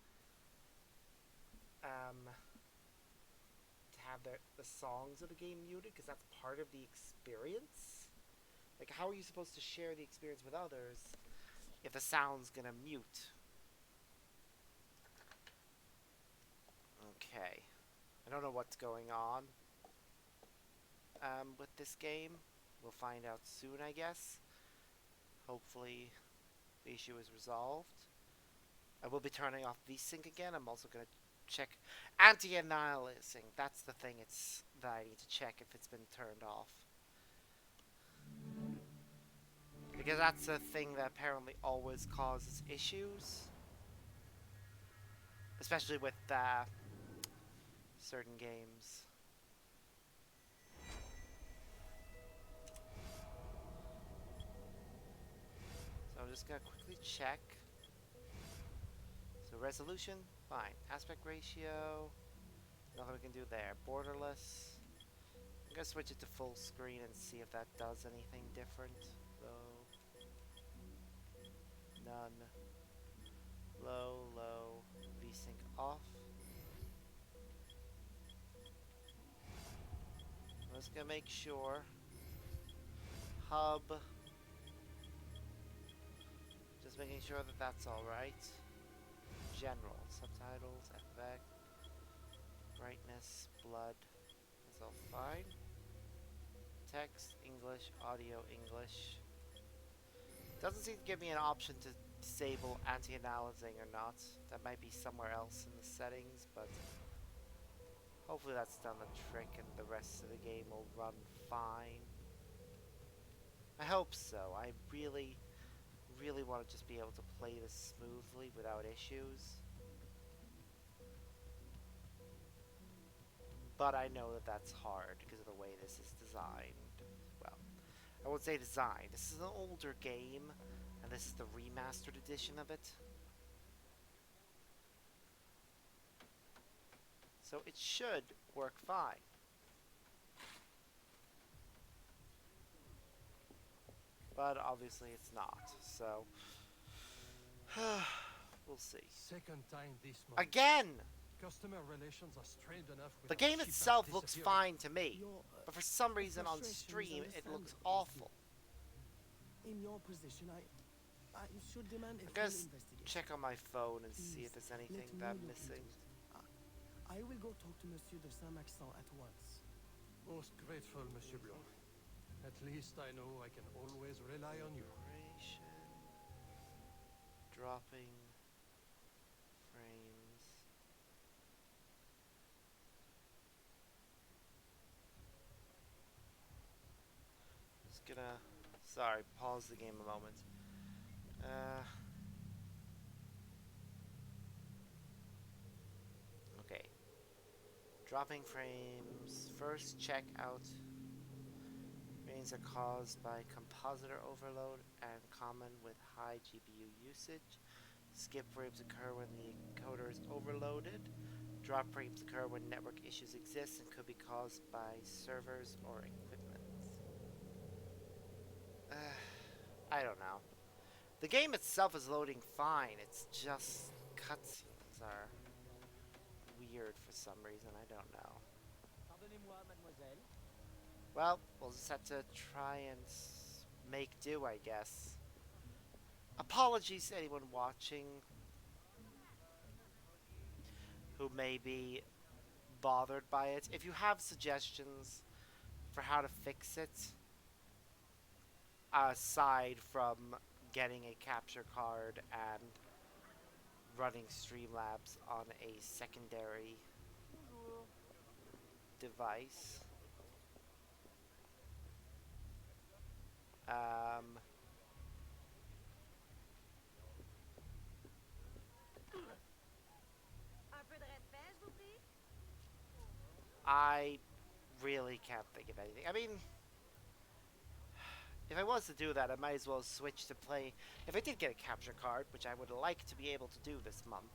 to have the songs of the game muted, because that's part of the experience. Like, how are you supposed to share the experience with others if the sound's gonna mute? Okay. I don't know what's going on with this game. We'll find out soon, I guess. Hopefully the issue is resolved. I will be turning off VSync again. I'm also going to check anti-aliasing. That's the thing that I need to check if it's been turned off. Because that's a thing that apparently always causes issues. Especially with certain games. So I'm just going to quickly check. So resolution, fine. Aspect ratio, nothing we can do there. Borderless. I'm going to switch it to full screen and see if that does anything different. Low. None. Low, low. VSync off. I'm just going to make sure. Hub. Just making sure that that's alright. General. Subtitles, FX. Brightness, blood. That's all fine. Text, English, audio, English. Doesn't seem to give me an option to disable anti-aliasing or not. That might be somewhere else in the settings, but hopefully that's done the trick and the rest of the game will run fine. I hope so. I really, really want to just be able to play this smoothly without issues. But I know that that's hard because of the way this is designed. Well, I won't say designed. This is an older game, and this is the remastered edition of it. So it should work fine. But obviously it's not, so we'll see. Second time this month. Again! Customer relations are strained enough with The game itself looks fine to me, but for some reason on stream it looks awful. In your position, I should demand a I'm full gonna investigation. check on my phone and see if there's anything Let that I'm me look missing. into it. I will go talk to Monsieur de Saint-Maxent at once. Most grateful, Monsieur Blanc. At least I know I can always rely on you. Operation. Dropping frames. Just gonna, sorry, pause the game a moment. Okay. Dropping frames. First check out. Frames are caused by compositor overload and common with high GPU usage. Skip frames occur when the encoder is overloaded. Drop frames occur when network issues exist and could be caused by servers or equipment. I don't know. The game itself is loading fine. It's just cutscenes are weird for some reason. I don't know. Pardonnez-moi, mademoiselle. Well, we'll just have to try and make do, I guess. Apologies to anyone watching who may be bothered by it. If you have suggestions for how to fix it, aside from getting a capture card and running Streamlabs on a secondary device, I really can't think of anything. I mean, if I was to do that, I might as well switch to play. If I did get a capture card, which I would like to be able to do this month,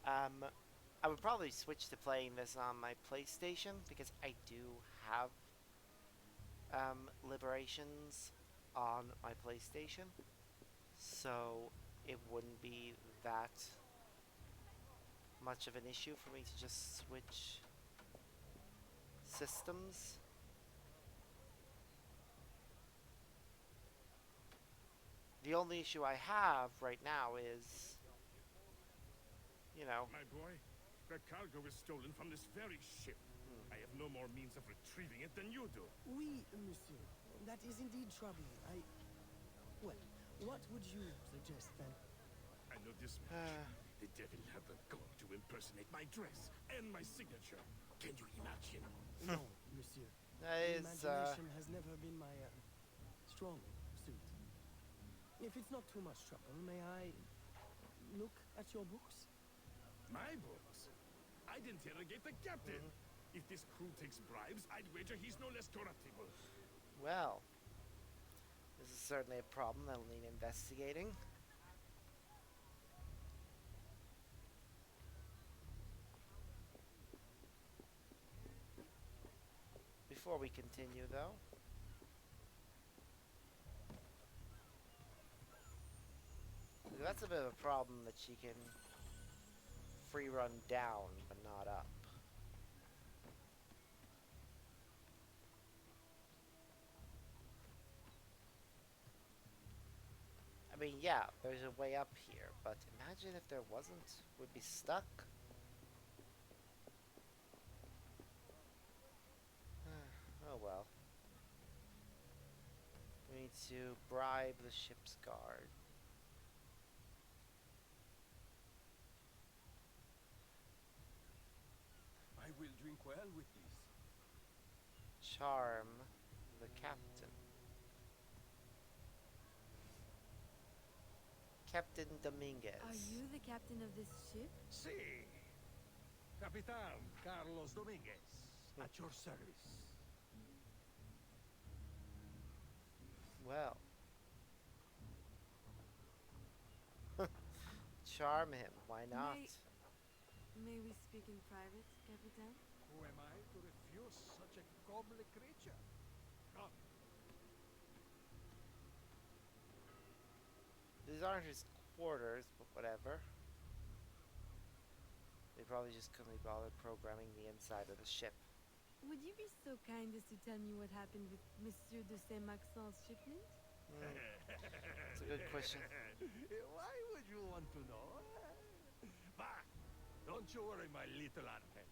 I would probably switch to playing this on my PlayStation because I do have Liberations on my PlayStation, so it wouldn't be that much of an issue for me to just switch systems. The only issue I have right now is, you know... My boy, the cargo is stolen from this very ship. I have no more means of retrieving it than you do. Oui, monsieur. That is indeed troubling. Well, what would you suggest then? I know this much. The devil had the gall to impersonate my dress and my signature. Can you imagine? No, monsieur. That is, Imagination has never been my strong suit. If it's not too much trouble, may I look at your books? My books? I'd interrogate the captain. If this crew takes bribes, I'd wager he's no less corruptible. Well, this is certainly a problem that'll need investigating. Before we continue, though, that's a bit of a problem that she can free run down, but not up. I mean, yeah, there's a way up here, but imagine if there wasn't. We'd be stuck. Oh well. We need to bribe the ship's guard. charm the captain. Captain Dominguez. Are you the captain of this ship? Si. Capitan Carlos Dominguez, at your service. Well. Charm him, why not? May we speak in private, Capitan? Who am I to refuse such a comely creature? Come. These aren't his quarters, but whatever. They probably just couldn't be bothered programming the inside of the ship. Would you be so kind as to tell me what happened with Monsieur de Saint-Maxent's shipment? It's a good question. Why would you want to know? Bah! Don't you worry, my little Angel.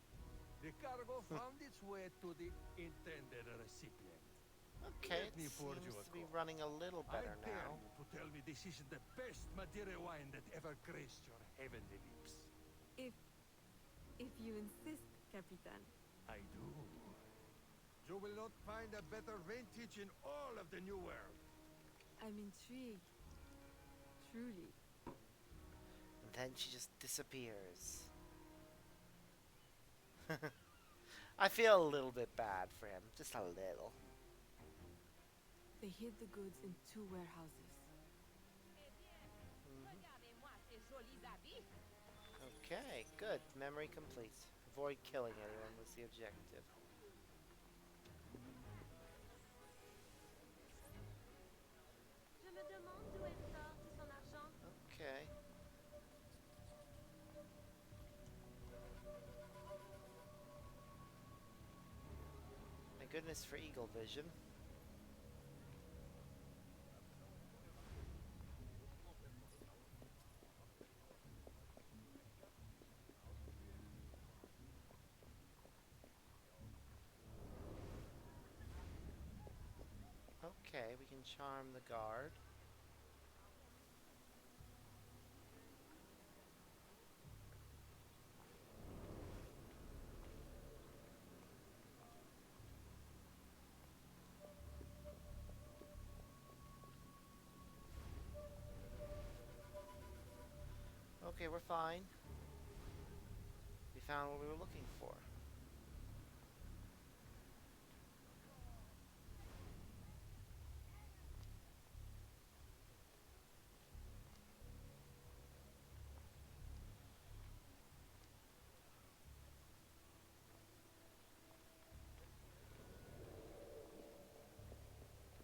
The cargo found its way to the intended recipient. Okay, Let me it pour seems you a to be cup. running a little better I dare now. you to tell me this isn't the best Madeira wine that ever graced your heavenly lips. If you insist, Capitan. I do. You will not find a better vintage in all of the New World. I'm intrigued. Truly. And then she just disappears. I feel a little bit bad for him, just a little. They hid the goods in 2 warehouses. Okay, good. Memory complete. Avoid killing anyone was the objective. Okay. My goodness for eagle vision. Okay, we can charm the guard. Okay, we're fine. We found what we were looking for.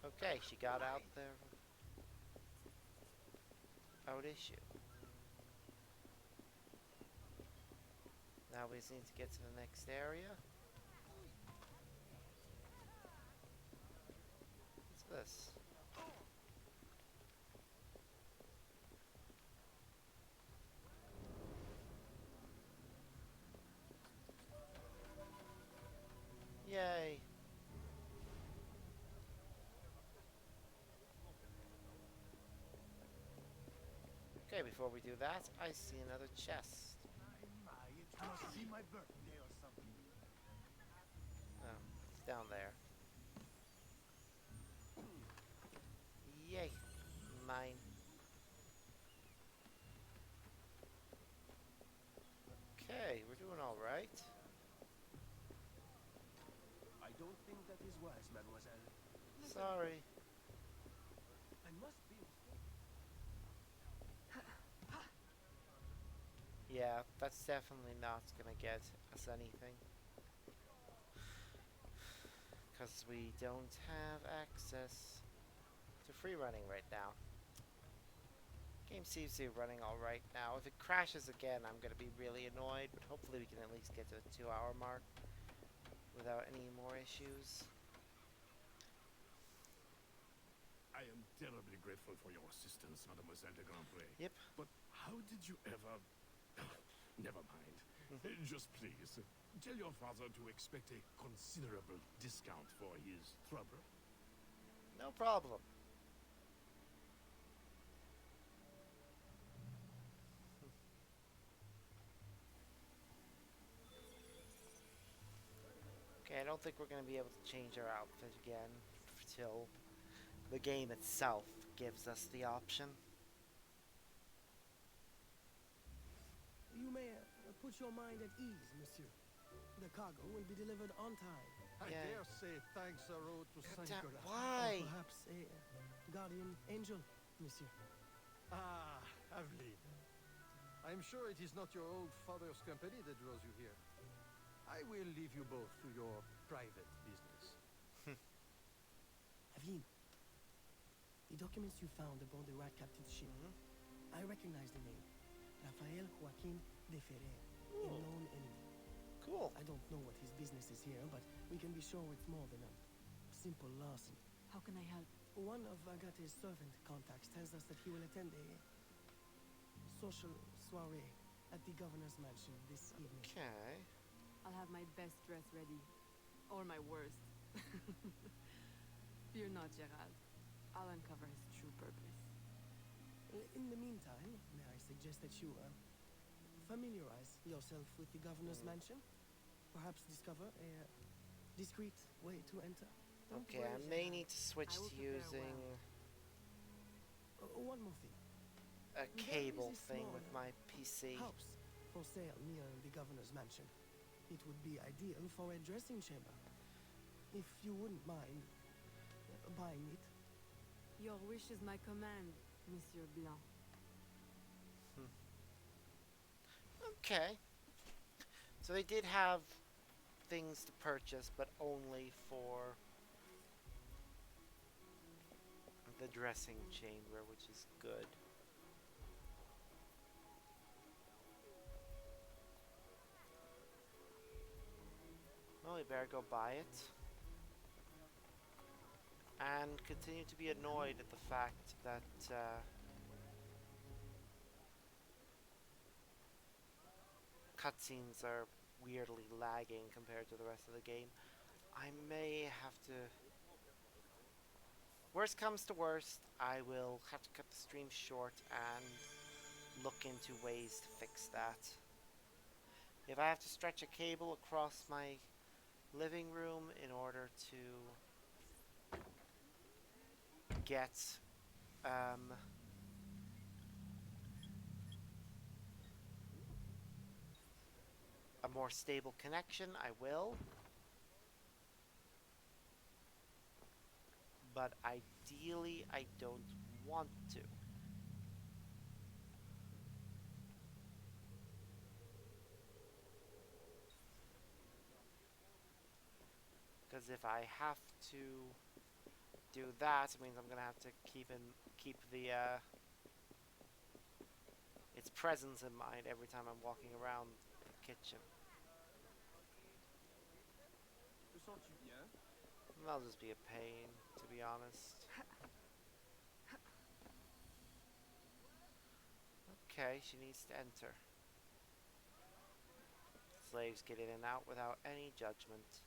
Okay, she got out there without issue. Now we just need to get to the next area. What's this? Yay! Okay, before we do that, I see another chest. It must be my birthday or something. Oh, it's down there. Yay! Mine. Okay, we're doing all right. I don't think that is wise, mademoiselle. Sorry. I must be mistaken. Yeah, that's definitely not gonna get us anything. Because we don't have access to free running right now. Game seems to be running alright now. If it crashes again, I'm gonna be really annoyed, but hopefully we can at least get to the 2-hour mark without any more issues. I am terribly grateful for your assistance, Mademoiselle De Granpré. Yep. But how did you ever... Never mind. Just please, tell your father to expect a considerable discount for his trouble. No problem. Okay, I don't think we're going to be able to change our outfit again till the game itself gives us the option. You may put your mind at ease, monsieur. The cargo will be delivered on time. I Yeah. dare say thanks are owed to Saint Nicolas. Why? Or perhaps a guardian angel, monsieur. Ah, Aveline. I'm sure it is not your old father's company that draws you here. I will leave you both to your private business. Aveline, the documents you found aboard the rat captain's ship. I recognize the name. Rafael Joaquin de Ferrer, a known enemy. Cool. I don't know what his business is here, but we can be sure it's more than a simple larceny. How can I help? One of Agate's servant contacts tells us that he will attend a social soiree at the governor's mansion this evening. Okay. I'll have my best dress ready. Or my worst. Fear not, Gerald. I'll uncover his true purpose. In the meantime, may I suggest that you familiarize yourself with the governor's mansion? Perhaps discover a discreet way to enter? Okay, I may need to switch I will to prepare using One more thing. a cable thing with my PC. House for sale near the governor's mansion. It would be ideal for a dressing chamber. If you wouldn't mind buying it. Your wish is my command, Monsieur Blanc. Okay. So they did have things to purchase, but only for the dressing chamber, which is good. Well, we better go buy it. And continue to be annoyed at the fact that cutscenes are weirdly lagging compared to the rest of the game. I may have to... Worst comes to worst, I will have to cut the stream short and look into ways to fix that. If I have to stretch a cable across my living room in order to get a more stable connection, I will. But ideally, I don't want to. Because if I have to do that, it means I'm gonna have to keep the its presence in mind every time I'm walking around the kitchen. That'll just be a pain, to be honest. Okay, she needs to enter. Slaves get in and out without any judgment.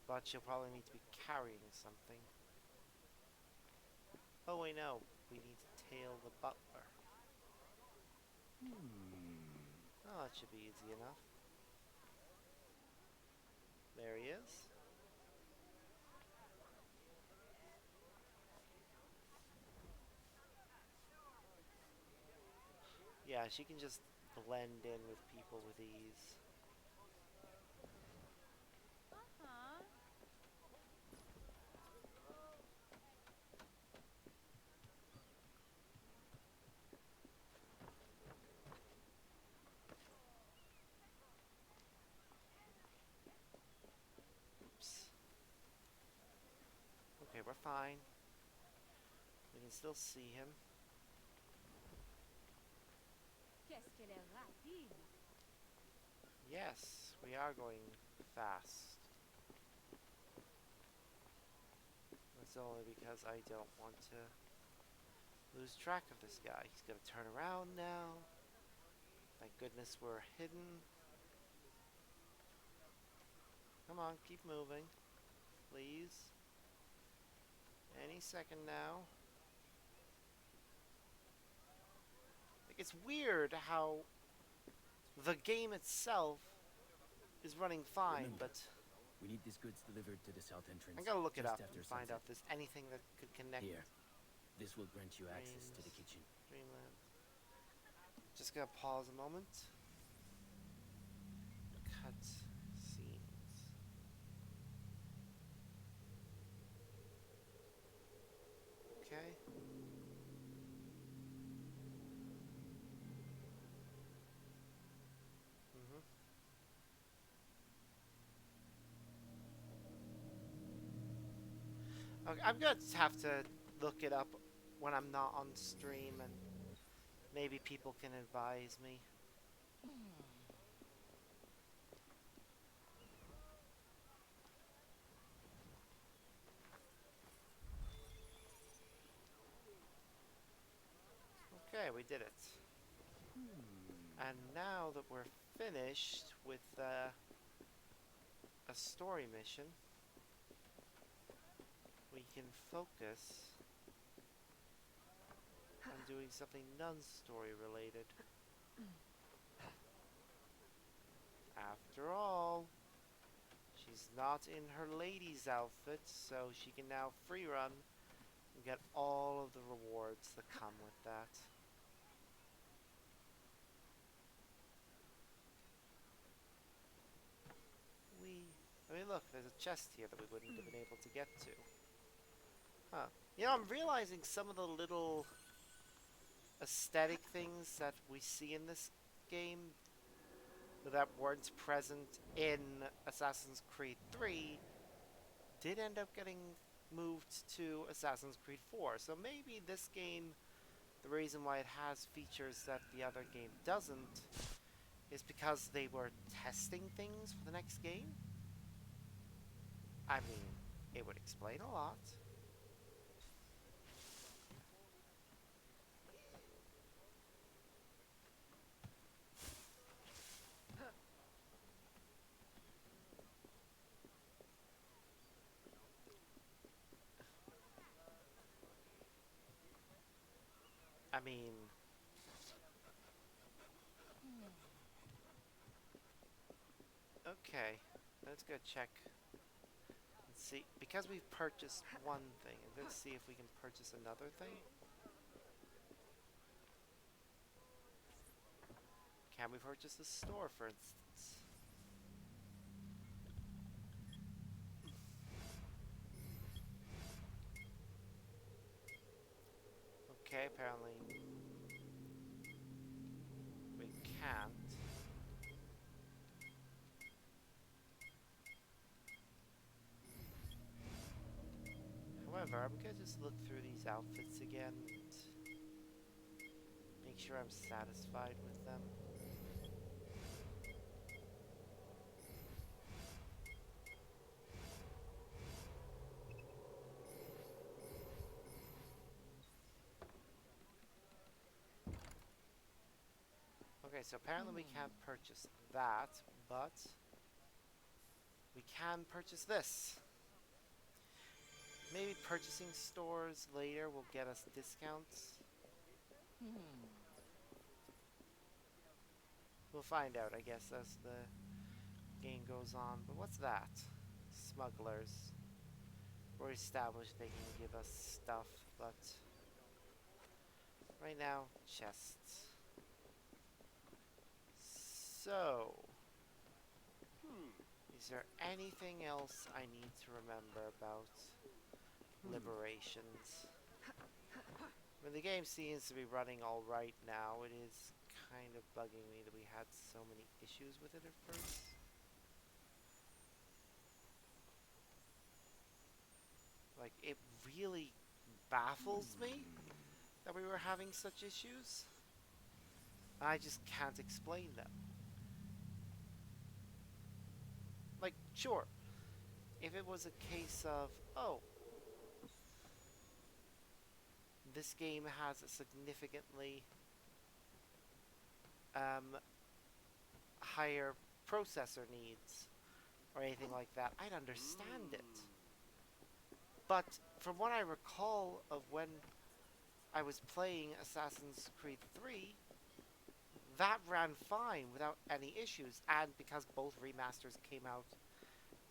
But she'll probably need to be carrying something. Oh wait, no. We need to tail the butler. Oh, that should be easy enough. There he is. Yeah, she can just blend in with people with ease. Oops. Okay, we're fine. We can still see him. Yes, we are going fast. That's only because I don't want to lose track of this guy. He's gonna turn around now. Thank goodness we're hidden. Come on, keep moving. Please. Any second now. Like, it's weird how the game itself is running fine, Remember, but we need these goods delivered to the south entrance. I'm gonna look it just up after and find sunset. out if there's anything that could connect. Here, this will grant you access to the kitchen. Dreamland. Just gonna pause a moment. Cut scenes. Okay. Okay, I'm gonna have to look it up when I'm not on stream, and maybe people can advise me. Okay, we did it. And now that we're finished with a story mission, we can focus on doing something non-story related. After all, she's not in her lady's outfit, so she can now free run and get all of the rewards that come with that. I mean, look, there's a chest here that we wouldn't have been able to get to. Huh. You know, I'm realizing some of the little aesthetic things that we see in this game that weren't present in Assassin's Creed 3 did end up getting moved to Assassin's Creed 4. So maybe this game, the reason why it has features that the other game doesn't, is because they were testing things for the next game? I mean, it would explain a lot. I mean, okay, let's go check and see. Because we've purchased one thing, I'm gonna see if we can purchase another thing. Can we purchase the store, for instance? Okay, apparently we can't. However, I'm gonna just look through these outfits again and make sure I'm satisfied with them. Okay, so apparently we can't purchase that, but we can purchase this. Maybe purchasing stores later will get us discounts. We'll find out, I guess, as the game goes on. But what's that? Smugglers. We're established they can give us stuff, but right now, chests. So, is there anything else I need to remember about liberations? I mean, the game seems to be running alright now. It is kind of bugging me that we had so many issues with it at first. Like, it really baffles me that we were having such issues. I just can't explain them. Like, sure, if it was a case of, oh, this game has a significantly higher processor needs or anything like that, I'd understand it. But from what I recall of when I was playing Assassin's Creed 3, that ran fine without any issues, and because both remasters came out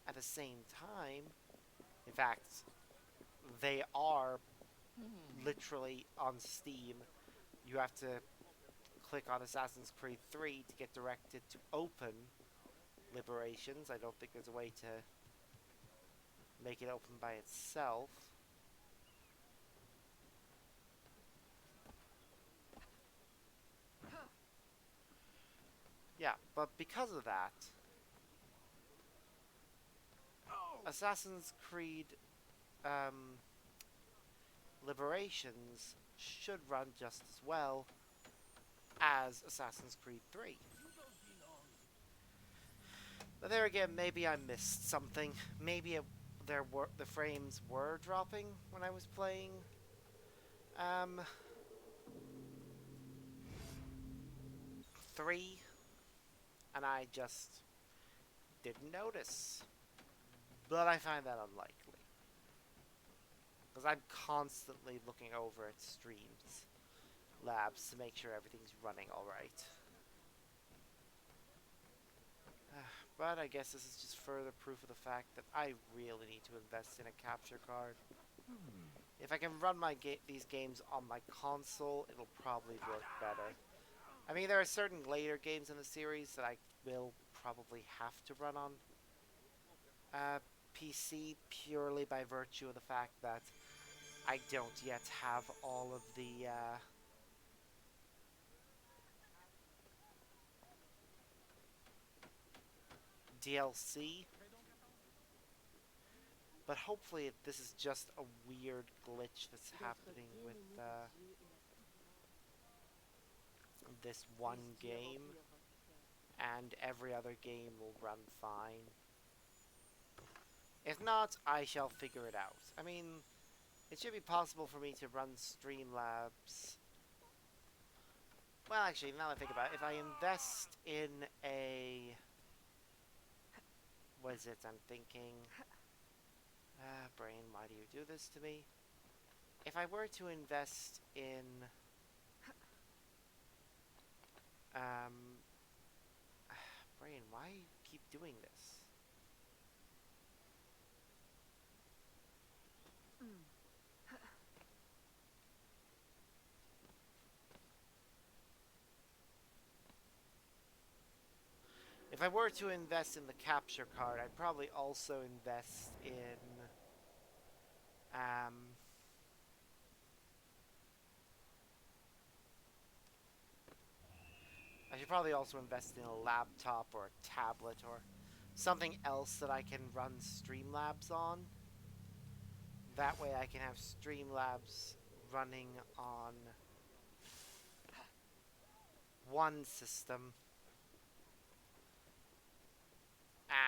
at the same time, in fact, they are literally on Steam. You have to click on Assassin's Creed 3 to get directed to open Liberations. I don't think there's a way to make it open by itself. Yeah, but because of that, Assassin's Creed Liberations should run just as well as Assassin's Creed 3. But there again, maybe I missed something. Maybe the frames were dropping when I was playing 3, and I just didn't notice. But I find that unlikely, because I'm constantly looking over at Streams Labs to make sure everything's running alright. But I guess this is just further proof of the fact that I really need to invest in a capture card. If I can run these games on my console, it'll probably work better. I mean, there are certain later games in the series that I will probably have to run on PC, purely by virtue of the fact that I don't yet have all of the DLC. But hopefully this is just a weird glitch that's happening with this one game, and every other game will run fine. If not, I shall figure it out. I mean, it should be possible for me to run Streamlabs. Well, actually, now that I think about it, if I invest in a... What is it I'm thinking? Brain, why do you do this to me? If I were to invest in... Brain, why keep doing this? If I were to invest in the capture card, I'd probably also invest in I should probably also invest in a laptop or a tablet or something else that I can run Streamlabs on. That way I can have Streamlabs running on one system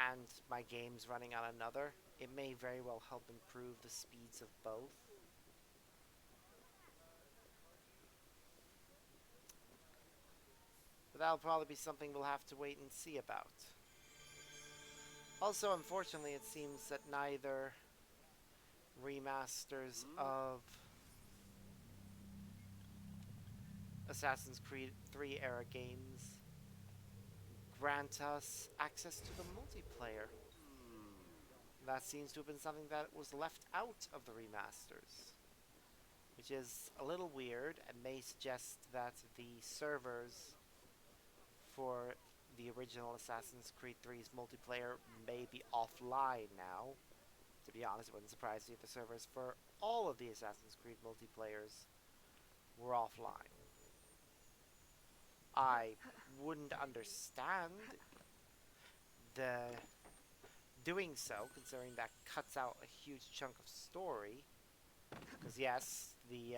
and my games running on another. It may very well help improve the speeds of both. But that'll probably be something we'll have to wait and see about. Also, unfortunately, it seems that neither remasters of Assassin's Creed 3 era games grant us access to the multiplayer. That seems to have been something that was left out of the remasters, which is a little weird and may suggest that the servers for the original Assassin's Creed 3's multiplayer may be offline now. To be honest, it wouldn't surprise me if the servers for all of the Assassin's Creed multiplayers were offline. I wouldn't understand the doing so, considering that cuts out a huge chunk of story. Because yes, the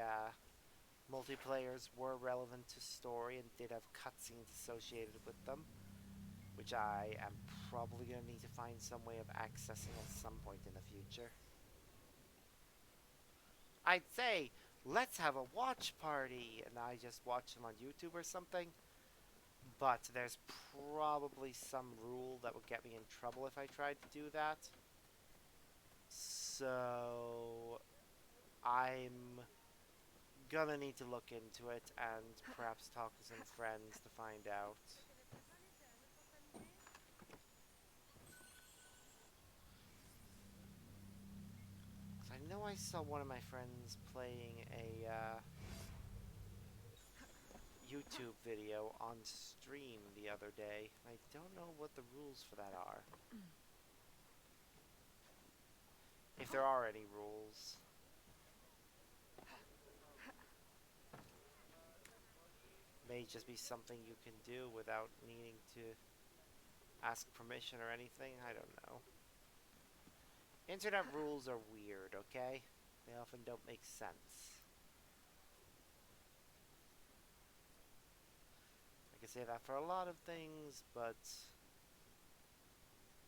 multiplayers were relevant to story and did have cutscenes associated with them, which I am probably going to need to find some way of accessing at some point in the future. I'd say, let's have a watch party, and I just watch them on YouTube or something. But there's probably some rule that would get me in trouble if I tried to do that. So I'm gonna need to look into it and perhaps talk to some friends to find out. 'Cause I know I saw one of my friends playing a YouTube video on stream the other day. I don't know what the rules for that are. If there are any rules. May just be something you can do without needing to ask permission or anything. I don't know. Internet rules are weird, okay? They often don't make sense. I can say that for a lot of things, but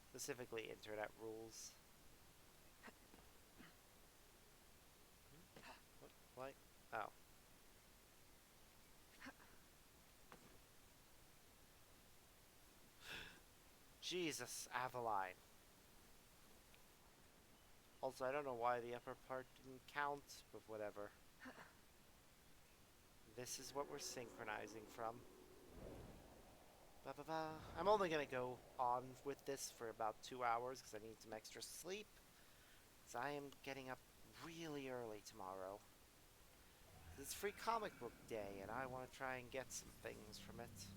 specifically internet rules. What? Oh. Jesus, Aveline. Also, I don't know why the upper part didn't count, but whatever. This is what we're synchronizing from. Ba -ba -ba. I'm only gonna go on with this for about 2 hours because I need some extra sleep. Because I am getting up really early tomorrow. It's free comic book day and I want to try and get some things from it.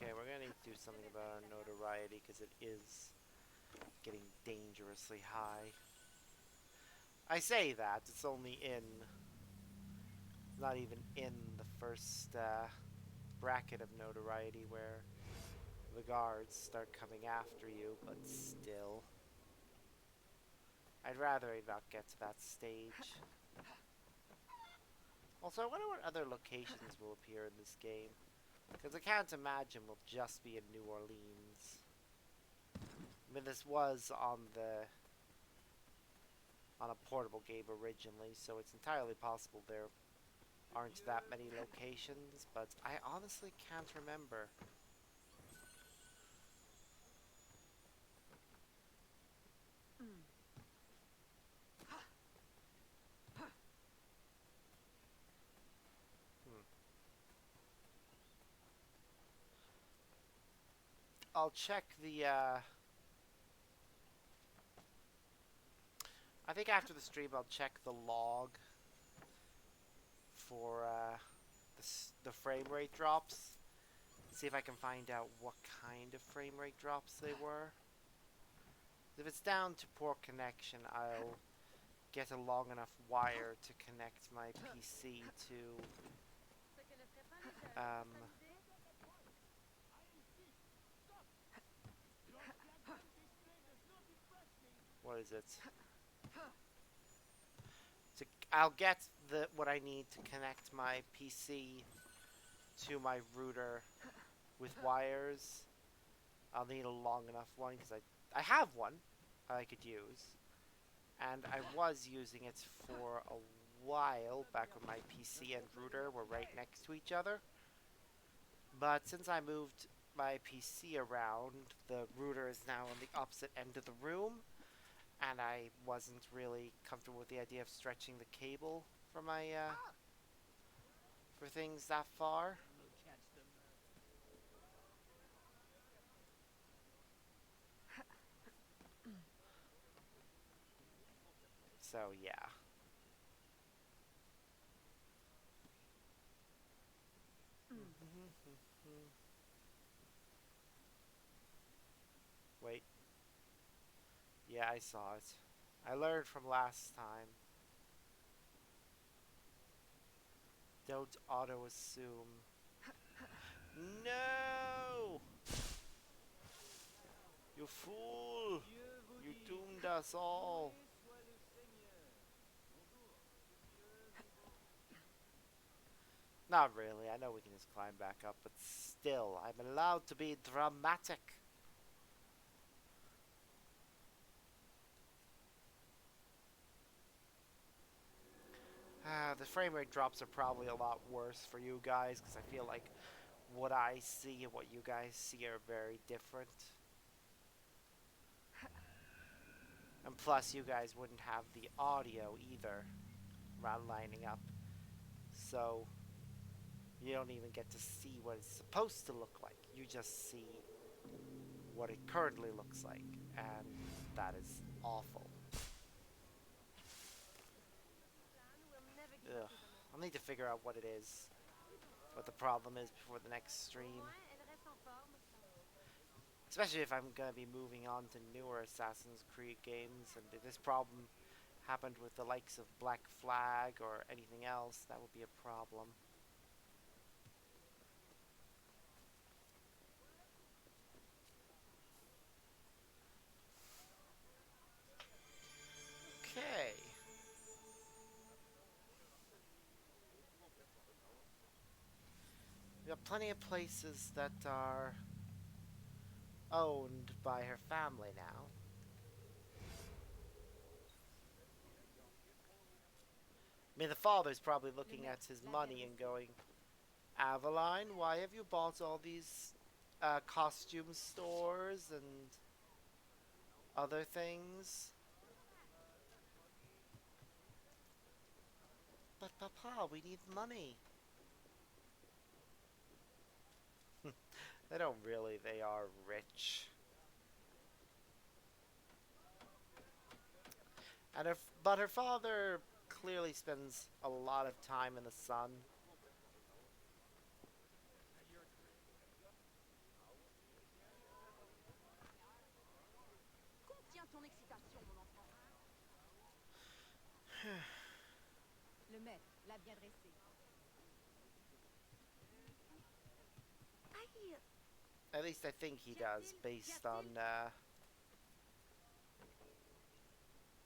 Okay, we're gonna need to do something about our notoriety because it is getting dangerously high. I say that, it's only in, not even in the first bracket of notoriety where the guards start coming after you, but still. I'd rather not get to that stage. Also, I wonder what other locations will appear in this game. Because I can't imagine we'll just be in New Orleans. I mean, this was on a portable game originally, so it's entirely possible there aren't that many locations, but I honestly can't remember. I'll check the, I think after the stream I'll check the log for, the frame rate drops. See if I can find out what kind of frame rate drops they were. If it's down to poor connection, I'll get a long enough wire to connect my PC to, what is it? I'll get what I need to connect my PC to my router with wires. I'll need a long enough one because I have one I could use, and I was using it for a while back when my PC and router were right next to each other. But since I moved my PC around, the router is now on the opposite end of the room, and I wasn't really comfortable with the idea of stretching the cable for my for things that far. So yeah. Wait. Yeah, I saw it. I learned from last time. Don't auto-assume. No! You fool! You doomed us all. Not really, I know we can just climb back up, but still, I'm allowed to be dramatic. the frame rate drops are probably a lot worse for you guys because I feel like what I see and what you guys see are very different. And plus, you guys wouldn't have the audio either around lining up. So, you don't even get to see what it's supposed to look like. You just see what it currently looks like. And that is awful. Ugh. I'll need to figure out what it is. What the problem is before the next stream. Especially if I'm going to be moving on to newer Assassin's Creed games. And if this problem happened with the likes of Black Flag or anything else, that would be a problem. Okay. We got plenty of places that are owned by her family now. I mean, the father's probably looking at his money and going, Aveline, why have you bought all these costume stores and other things? But Papa, we need money. They don't really, they are rich. And but her father clearly spends a lot of time in the sun. Le maître l'a bien dressé. At least I think he does, based on the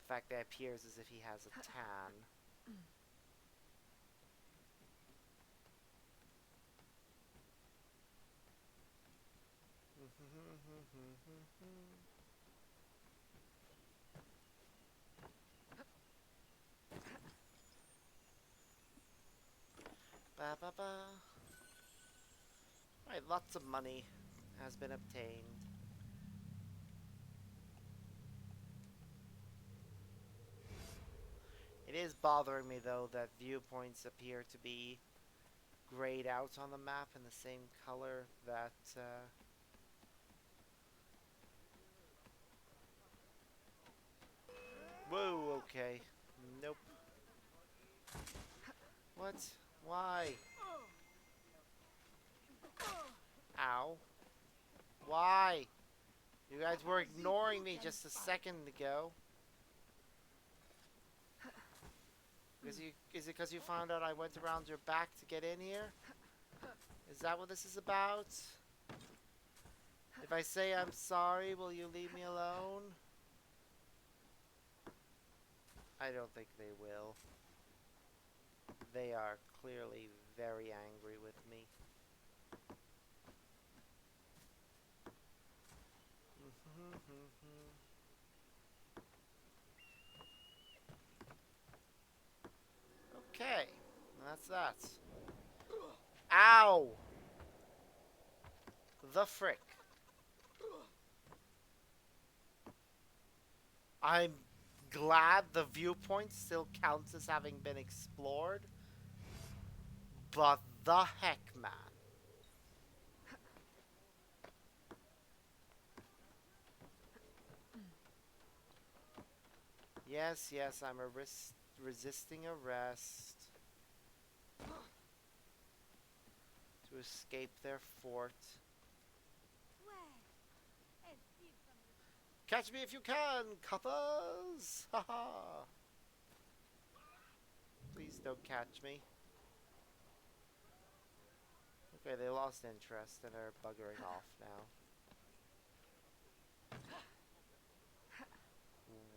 fact that it appears as if he has a tan. Ba ba ba. Alright, lots of money has been obtained. It is bothering me though that viewpoints appear to be grayed out on the map in the same color that whoa, okay. Nope. What? Why? Ow. Why? You guys were ignoring me just a second ago. Is it because you found out I went around your back to get in here? Is that what this is about? If I say I'm sorry, will you leave me alone? I don't think they will. They are clearly very angry with me. Okay, that's that. Ow! The frick. I'm glad the viewpoint still counts as having been explored. But the heck, man. Yes, yes, I'm resisting arrest. To escape their fort. Catch me if you can, coppers! Haha! Please don't catch me. Okay, they lost interest and are buggering off now.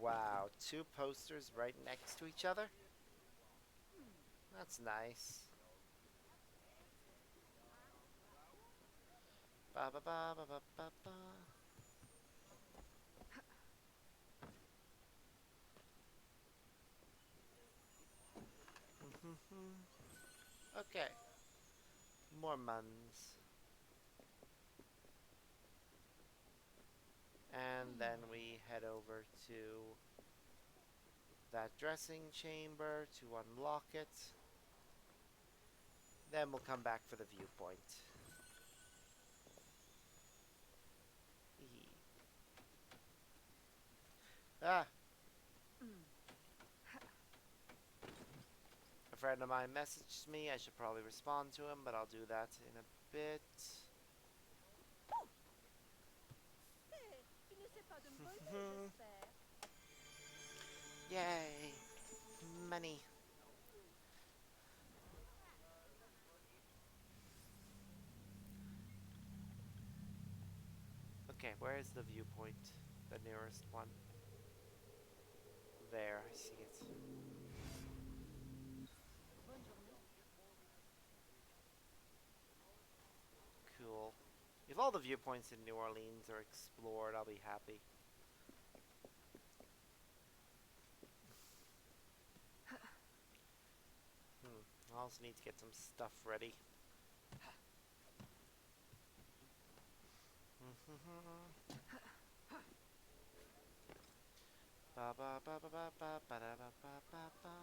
Wow, 2 posters right next to each other? That's nice. Ba ba ba ba ba ba ba. Okay. More muns. And then we head over to that dressing chamber to unlock it. Then we'll come back for the viewpoint. Ah! A friend of mine messaged me. I should probably respond to him, but I'll do that in a bit. Yay! Money. Okay, where is the viewpoint? The nearest one. There, I see it. Cool. If all the viewpoints in New Orleans are explored, I'll be happy. I also need to get some stuff ready. Ba ba ba ba ba ba ba da ba ba ba ba.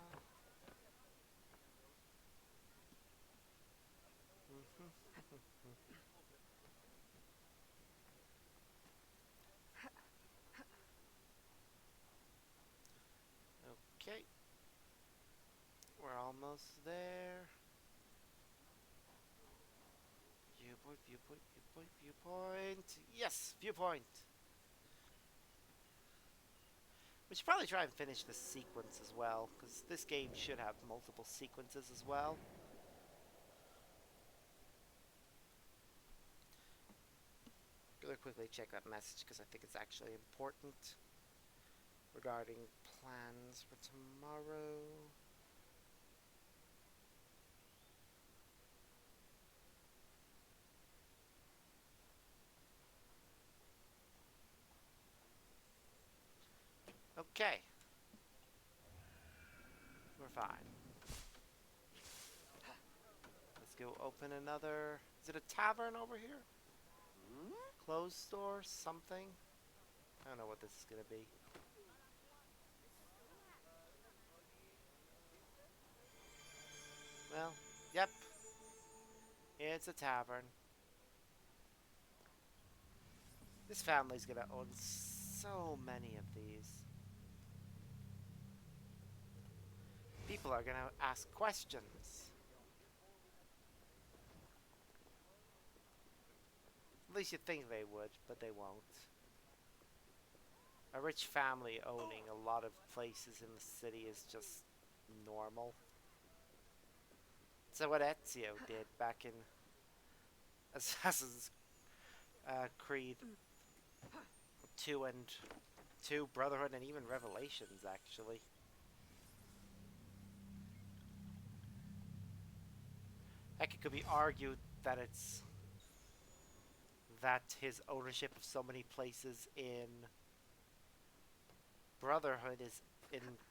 Okay. We're almost there. Viewpoint, viewpoint, viewpoint, viewpoint. Yes, viewpoint. We should probably try and finish the sequence as well, because this game should have multiple sequences as well. Gonna quickly check that message because I think it's actually important regarding plans for tomorrow. Okay. We're fine. Let's go open another... Is it a tavern over here? Clothes store? Something? I don't know what this is gonna be. Well, yep. It's a tavern. This family's gonna own so many of these. People are gonna ask questions. At least you think they would, but they won't. A rich family owning a lot of places in the city is just normal. So what Ezio did back in Assassin's Creed 2 and 2, Brotherhood, and even Revelations, actually. Heck, it could be argued that it's that his ownership of so many places in Brotherhood is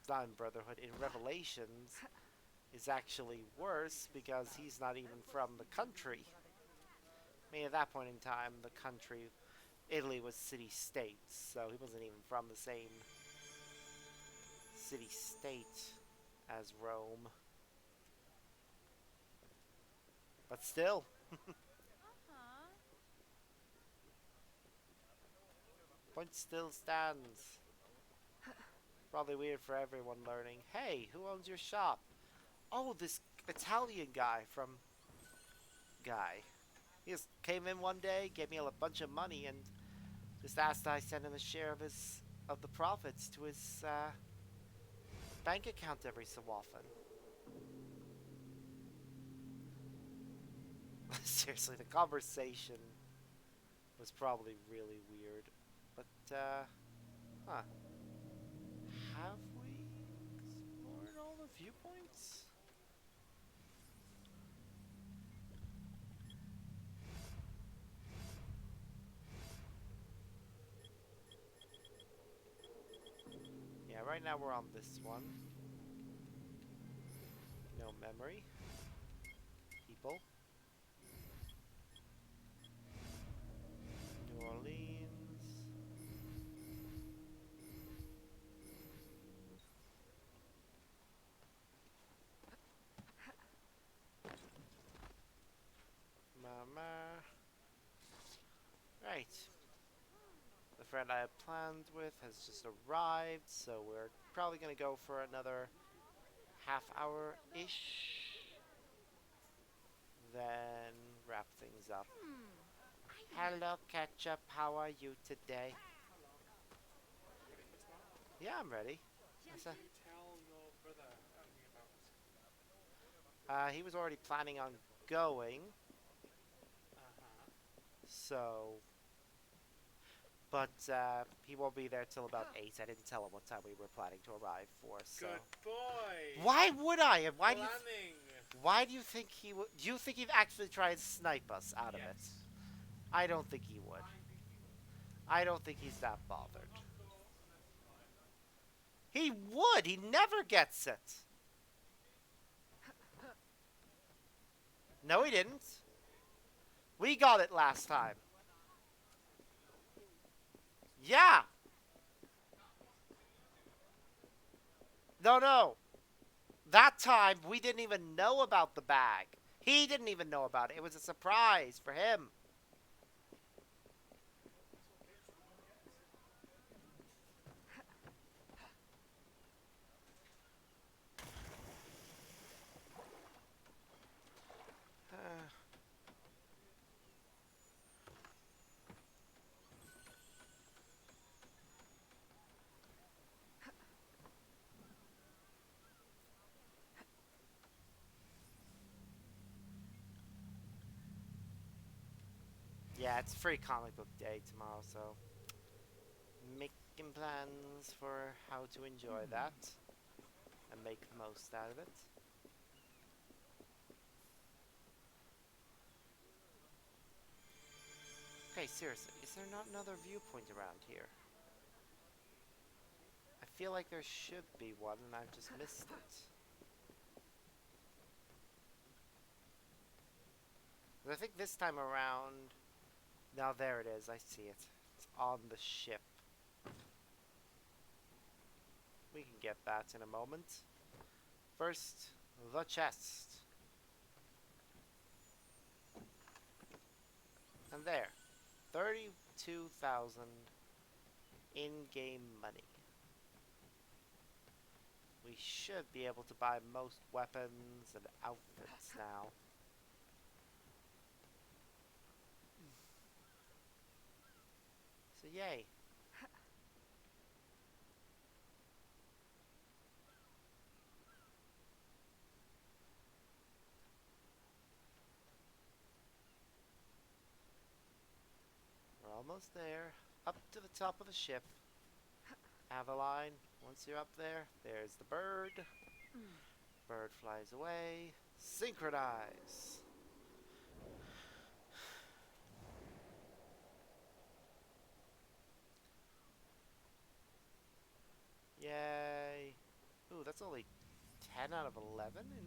not in Brotherhood, in Revelations is actually worse because he's not even from the country. I mean, at that point in time, the country, Italy, was city-states, so he wasn't even from the same city-state as Rome. But still. Point still stands. Probably weird for everyone learning. Hey, who owns your shop? Oh, this Italian guy from... He just came in one day, gave me a bunch of money, and just asked I send him a share of the profits to his bank account every so often. Seriously, the conversation was probably really weird. But, huh. Have we explored all the viewpoints? Yeah, right now we're on this one. No memory. People. New Orleans. Mama. Right. The friend I had planned with has just arrived, so we're probably gonna go for another half hour-ish. Then wrap things up. Hello, Ketchup. How are you today? Yeah, I'm ready. He was already planning on going. So, but he won't be there till about 8. I didn't tell him what time we were planning to arrive for. So. Good boy. Why would I? And why Planning. why do you think he would? Do you think he'd actually try and snipe us out of it? I don't think he would. I don't think he's that bothered. He would. He never gets it. No, he didn't. We got it last time. Yeah. No. That time, we didn't even know about the bag. He didn't even know about it. It was a surprise for him. Yeah, it's free comic book day tomorrow, so making plans for how to enjoy that and make the most out of it. Okay, seriously, is there not another viewpoint around here? I feel like there should be one and I've just missed it. I think this time around... Now there it is, I see it. It's on the ship. We can get that in a moment. First, the chest. And there. 32,000 in-game money. We should be able to buy most weapons and outfits now. So yay. We're almost there. Up to the top of the ship. Aveline, once you're up there, there's the bird. Bird flies away. Synchronize. Yay. Ooh, that's only 10 out of 11 in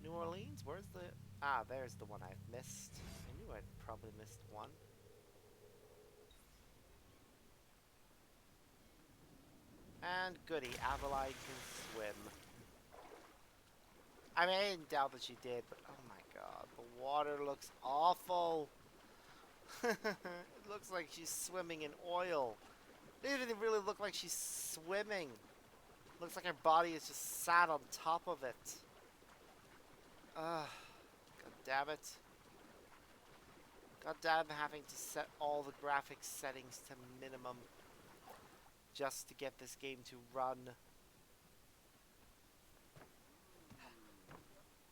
New Orleans. Where's the... Ah, there's the one I've missed. I knew I'd probably missed one. And goody, Aveline can swim. I mean, I didn't doubt that she did, but oh my god, the water looks awful. It looks like she's swimming in oil. It doesn't really look like she's swimming. Looks like her body is just sat on top of it. Ugh. God damn it. God damn having to set all the graphics settings to minimum just to get this game to run.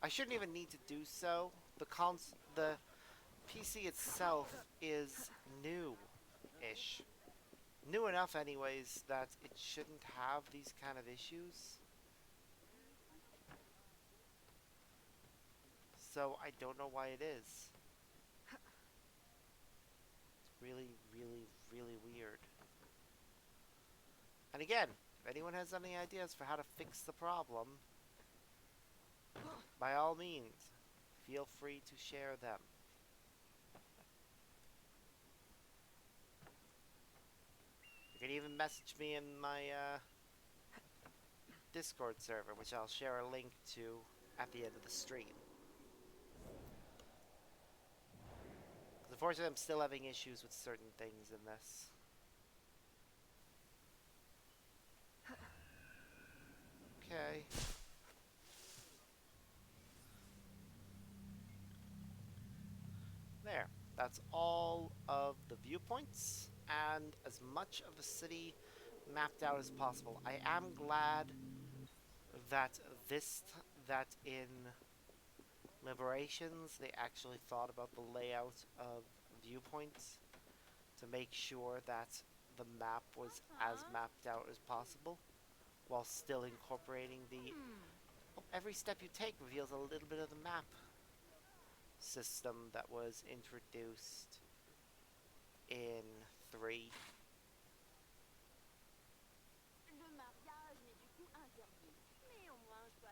I shouldn't even need to do so. The PC itself is new-ish. New enough anyways that it shouldn't have these kind of issues. So I don't know why it is. It's really, really, really weird. And again, if anyone has any ideas for how to fix the problem, by all means, feel free to share them. You can even message me in my Discord server, which I'll share a link to at the end of the stream. Unfortunately, I'm still having issues with certain things in this. Okay. There. That's all of the viewpoints and as much of the city mapped out as possible. I am glad that that in Liberations they actually thought about the layout of viewpoints to make sure that the map was as mapped out as possible while still incorporating the every step you take reveals a little bit of the map system that was introduced in 3.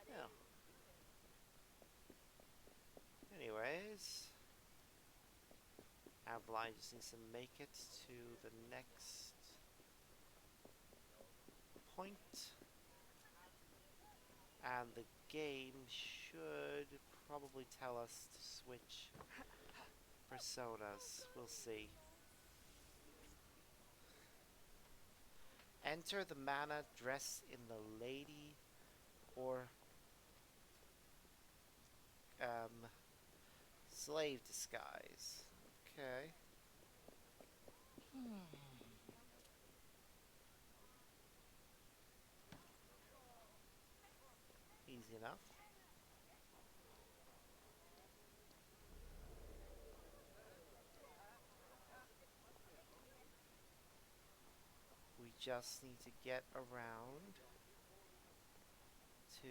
Yeah. Anyways, Aveline just needs to make it to the next point, and the game should probably tell us to switch personas. We'll see. Enter the mana dress in the lady or slave disguise. Okay. Easy enough. We just need to get around to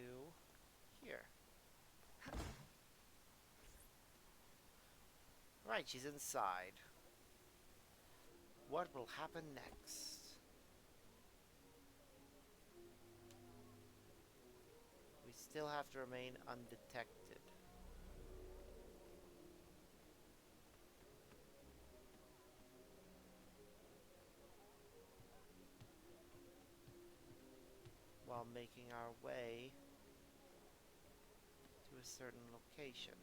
here. Right, she's inside. What will happen next? We still have to remain undetected. While making our way to a certain location.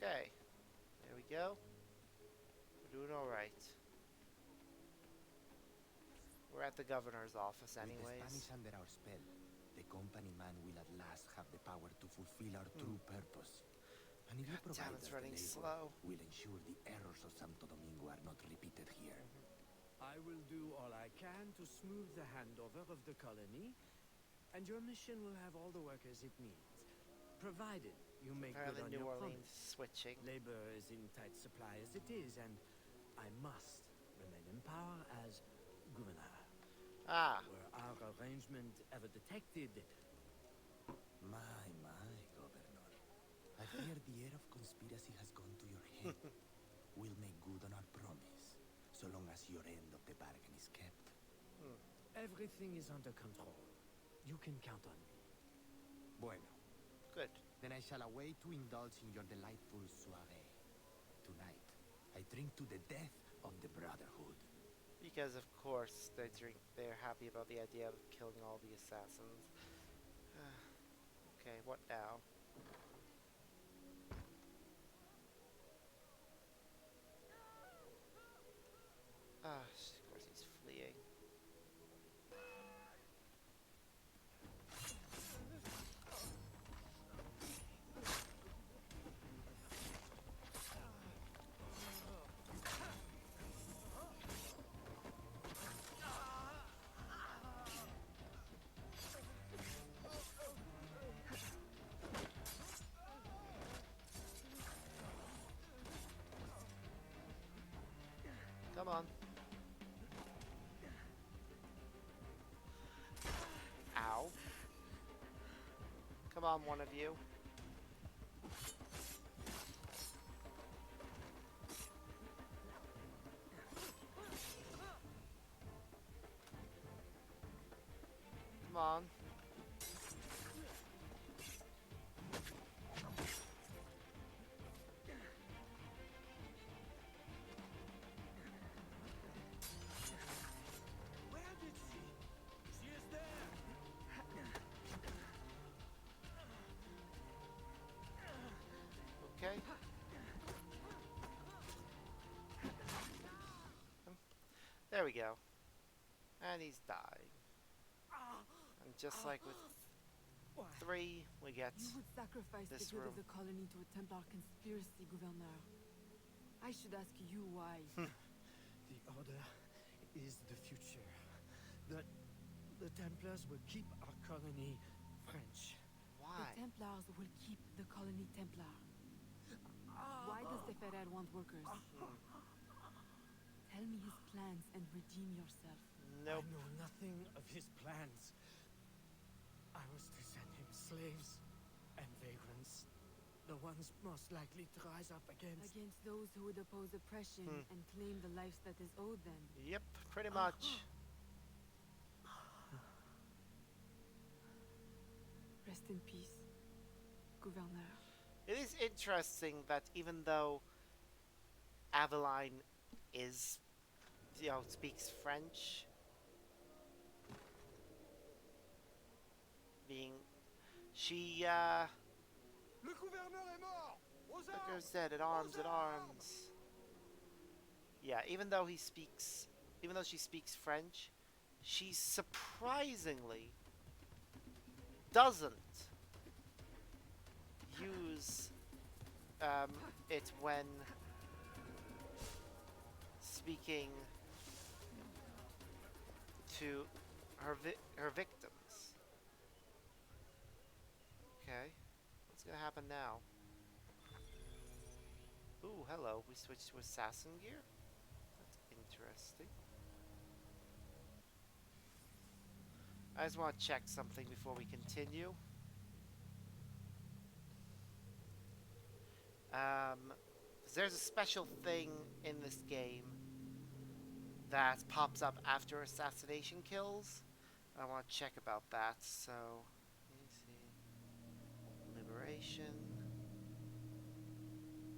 Okay, there we go. We're doing alright. We're at the governor's office anyways. With the Spanish under our spell, the company man will at last have the power to fulfill our true purpose. And if you provide us the labor, we'll ensure the errors of Santo Domingo are not repeated here. I will do all I can to smooth the handover of the colony, and your mission will have all the workers it needs, provided you make good on New your Orleans promise. switching. Labor is in tight supply as it is, and I must remain in power as governor. Were our arrangement ever detected? My, Governor. I fear the air of conspiracy has gone to your head. We'll make good on our promise, so long as your end of the bargain is kept. Everything is under control. You can count on me. Bueno. Good. Then I shall await to indulge in your delightful soiree. Tonight, I drink to the death of the Brotherhood. Because of course they're happy about the idea of killing all the assassins. Okay, what now? Of course he's fleeing. Come on. Ow. Come on, one of you. on. Where did she? She is there! Okay. There we go. And he's dying. And just like with 3, we get You would sacrifice the this good room. of the colony to a Templar conspiracy, Gouverneur. I should ask you why. The Order is the future. The Templars will keep our colony French. The Templars will keep the colony Templar. Why does the Ferrer want workers? Tell me his plans and redeem yourself. Nope. I know nothing of his plans. I was to send him slaves and vagrants. The ones most likely to rise up against... Against those who would oppose oppression and claim the life that is owed them. Yep, pretty much. Rest in peace, Gouverneur. It is interesting that even though Aveline is, speaks French, she, Le gouverneur est mort! Aux like I armes! said, at arms, at arms. Yeah, even though she speaks French, she surprisingly doesn't use it when speaking to her victims. Okay, what's gonna happen now? Ooh, hello. We switched to assassin gear. That's interesting. I just want to check something before we continue. There's a special thing in this game that pops up after assassination kills. I want to check about that, so let me see. Liberation.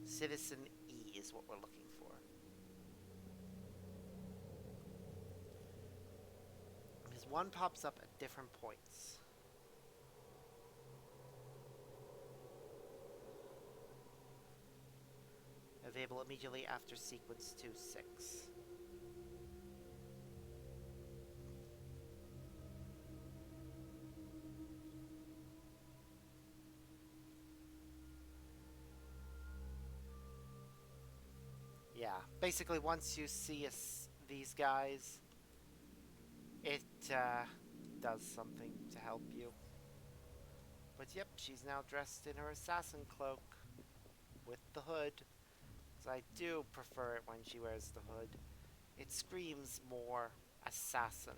Citizen E is what we're looking for. Because one pops up at different points. Available immediately after sequence 2-6. Yeah, basically once you see these guys, it does something to help you. But yep, she's now dressed in her assassin cloak with the hood. Because I do prefer it when she wears the hood. It screams more assassin.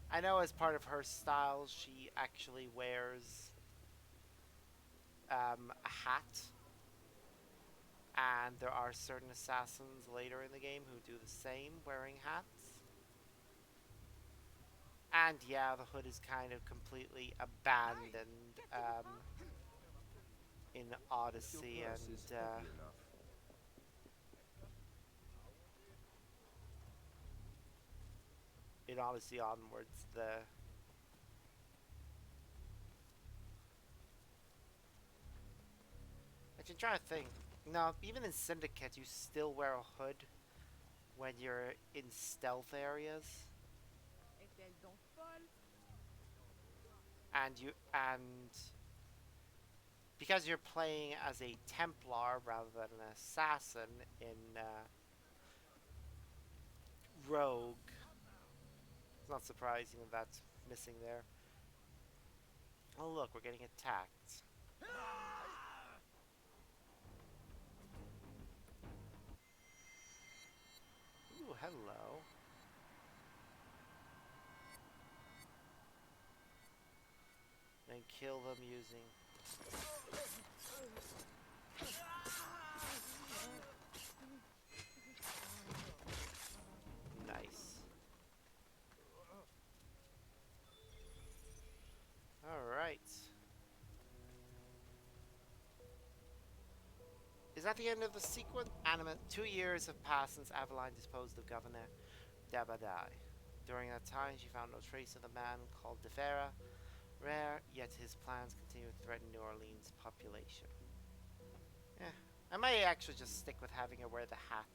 I know as part of her style, she actually wears a hat. And there are certain assassins later in the game who do the same, wearing hats. And yeah, the hood is kind of completely abandoned in Odyssey and in Odyssey onwards. Actually, I'm trying to think. No, even in Syndicate, you still wear a hood when you're in stealth areas. And because you're playing as a Templar rather than an assassin in Rogue, it's not surprising that that's missing there. Oh look, we're getting attacked. Ooh, hello. And kill them using... Nice. Is that the end of the sequence? Animate. 2 years have passed since Aveline disposed of Governor Dabadai. During that time, she found no trace of the man called Defera. Rare, yet his plans continue to threaten New Orleans' population. Yeah, I might actually just stick with having her wear the hat.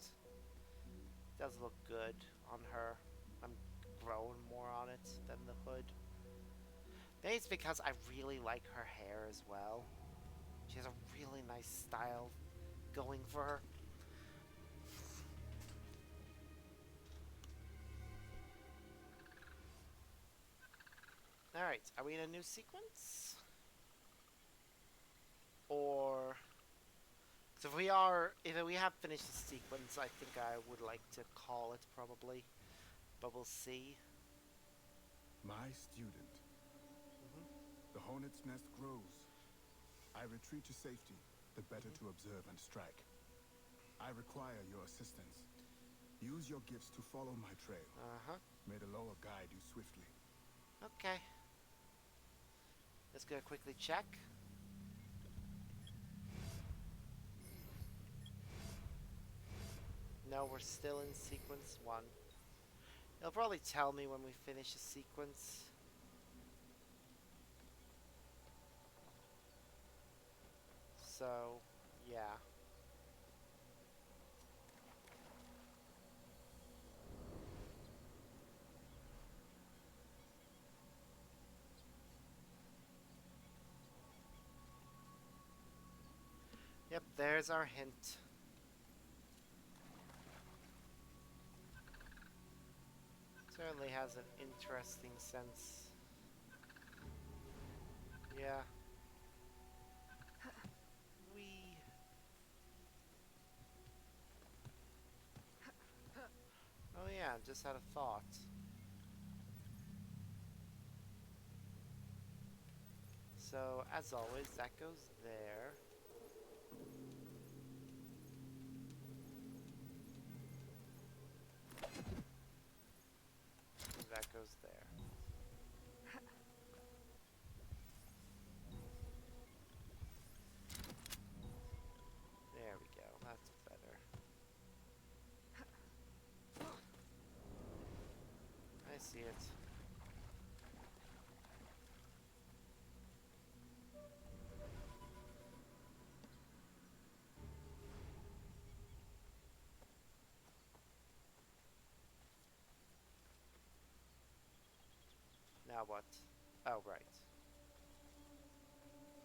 It does look good on her. I'm growing more on it than the hood. Maybe it's because I really like her hair as well. She has a really nice style going for her. Alright, are we in a new sequence? Or... So if we have finished the sequence, I think I would like to call it probably. But we'll see. My student. The hornet's nest grows. I retreat to safety, the better to observe and strike. I require your assistance. Use your gifts to follow my trail. May the lower guide you swiftly. Okay. Let's go quickly check. No, we're still in sequence 1. It'll probably tell me when we finish a sequence. So, yeah. Yep, there's our hint. Certainly has an interesting sense. Yeah. Oh yeah, just had a thought. So, as always, that goes there. That goes there. There we go, that's better. I see it. Now what? Oh, right.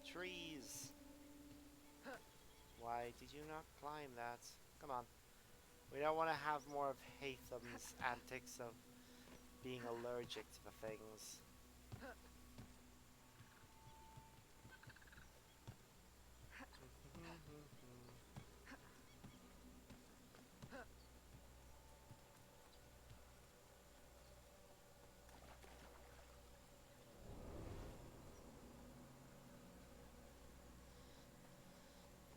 Trees! Why did you not climb that? Come on. We don't want to have more of Hatham's antics of being allergic to the things.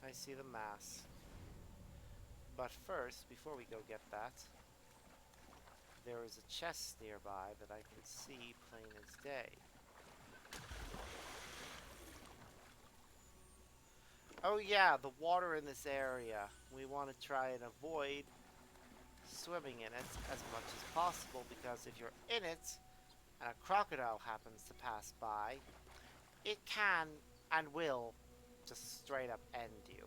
I see the mass. But first, before we go get that, there is a chest nearby that I can see plain as day. Oh yeah, the water in this area. We want to try and avoid swimming in it as much as possible, because if you're in it and a crocodile happens to pass by, it can and will just straight up end you.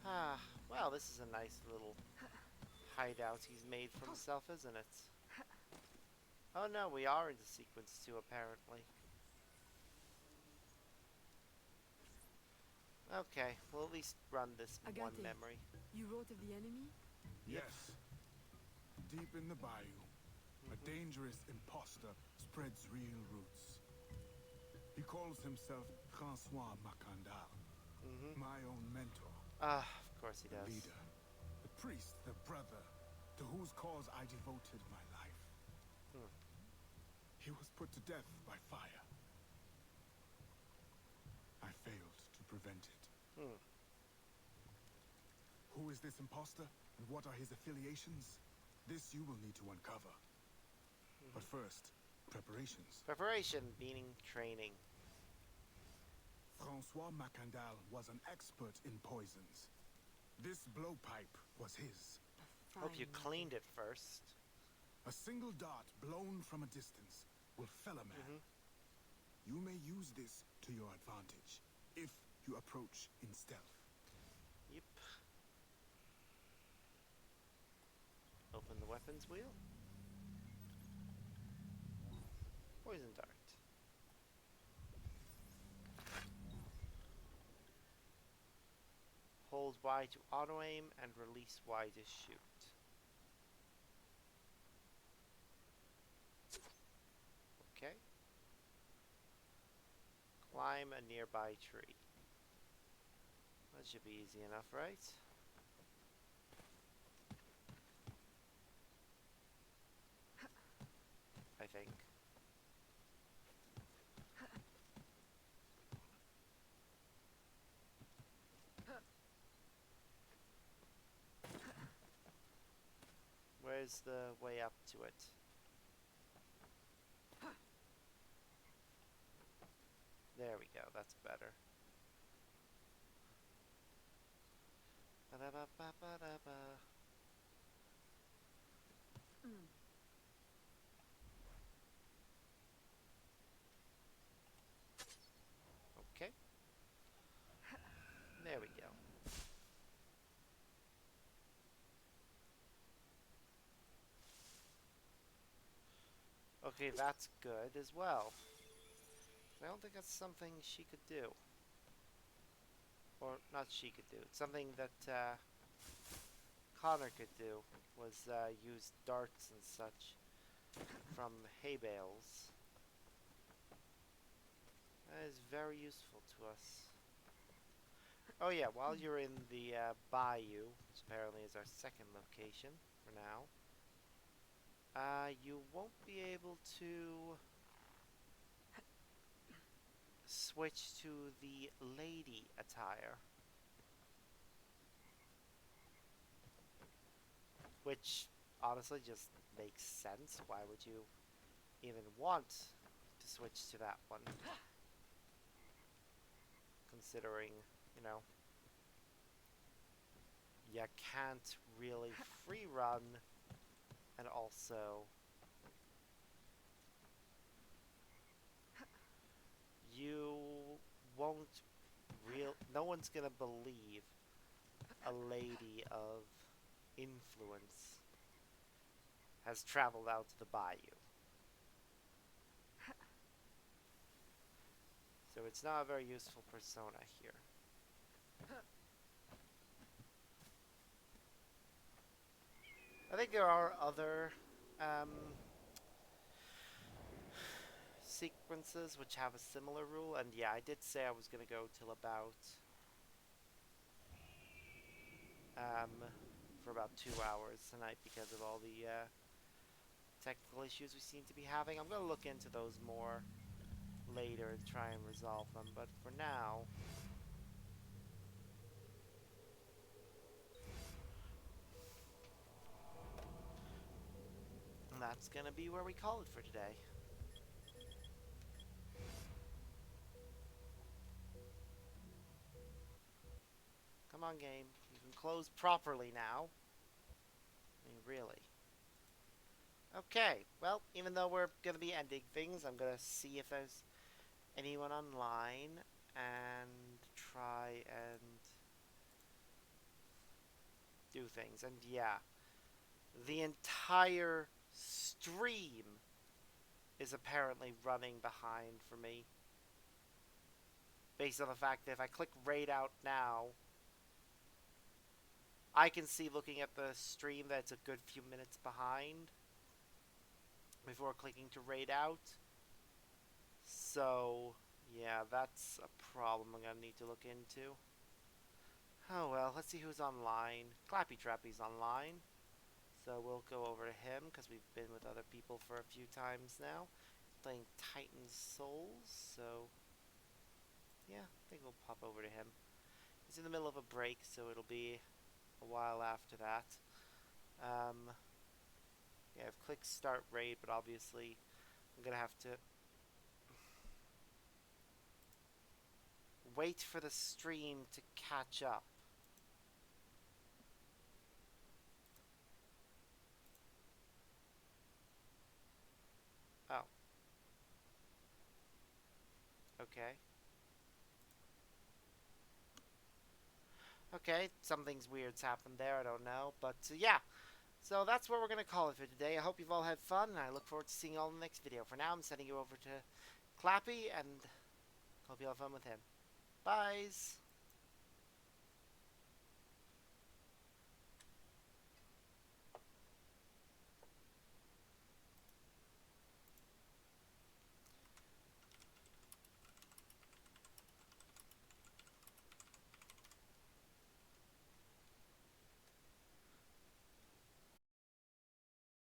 Ah, well, this is a nice little hideout he's made for himself, isn't it? Oh no, we are into sequence 2 apparently. Okay, we'll at least run this one memory. You wrote of the enemy? Yes. Deep in the bayou, a dangerous imposter spreads real roots. He calls himself François Macandal, my own mentor. Ah, of course he does. The leader, the priest, the brother, to whose cause I devoted my life. He was put to death by fire. I failed to prevent it. Who is this imposter, and what are his affiliations? This you will need to uncover. But first, preparations. Preparation, meaning training. Francois Macandal was an expert in poisons. This blowpipe was his. Hope you cleaned it first. A single dart blown from a distance will fell a man. You may use this to your advantage if you approach in stealth. Yep. Open the weapons wheel. Poison dart. Hold Y to auto aim and release Y to shoot. Okay. Climb a nearby tree. That should be easy enough, right? I think. Where's the way up to it? There we go, that's better. Ba-da-ba-ba-ba-da-ba. Okay. There we go. Okay, that's good as well. I don't think that's something she could do. Or, not she could do. It's something that Connor could do, was use darts and such from hay bales. That is very useful to us. Oh yeah, while you're in the bayou, which apparently is our second location for now, you won't be able to switch to the lady attire. Which honestly just makes sense. Why would you even want to switch to that one? Considering, you know, you can't really free run, and also you won't no one's gonna believe a lady of influence has traveled out to the bayou. So it's not a very useful persona here. I think there are other sequences which have a similar rule, and yeah, I did say I was going to go till about for about 2 hours tonight because of all the technical issues we seem to be having. I'm going to look into those more later and try and resolve them, but for now, that's going to be where we call it for today. Come on, game. You can close properly now. I mean, really. Okay, well, even though we're going to be ending things, I'm going to see if there's anyone online and try and do things. And yeah, the entire stream is apparently running behind for me. Based on the fact that if I click raid out now, I can see looking at the stream that it's a good few minutes behind before clicking to raid out. So, yeah, that's a problem I'm going to need to look into. Oh well, let's see who's online. Clappy Trappy's online. So we'll go over to him because we've been with other people for a few times now. He's playing Titan Souls, so yeah, I think we'll pop over to him. He's in the middle of a break, so it'll be a while after that. Yeah, I've clicked start raid, but obviously I'm gonna have to wait for the stream to catch up. Oh. Okay. Okay, something's weird's happened there, I don't know. But yeah, so that's what we're going to call it for today. I hope you've all had fun, and I look forward to seeing you all in the next video. For now, I'm sending you over to Clappy, and hope you all have fun with him. Byes!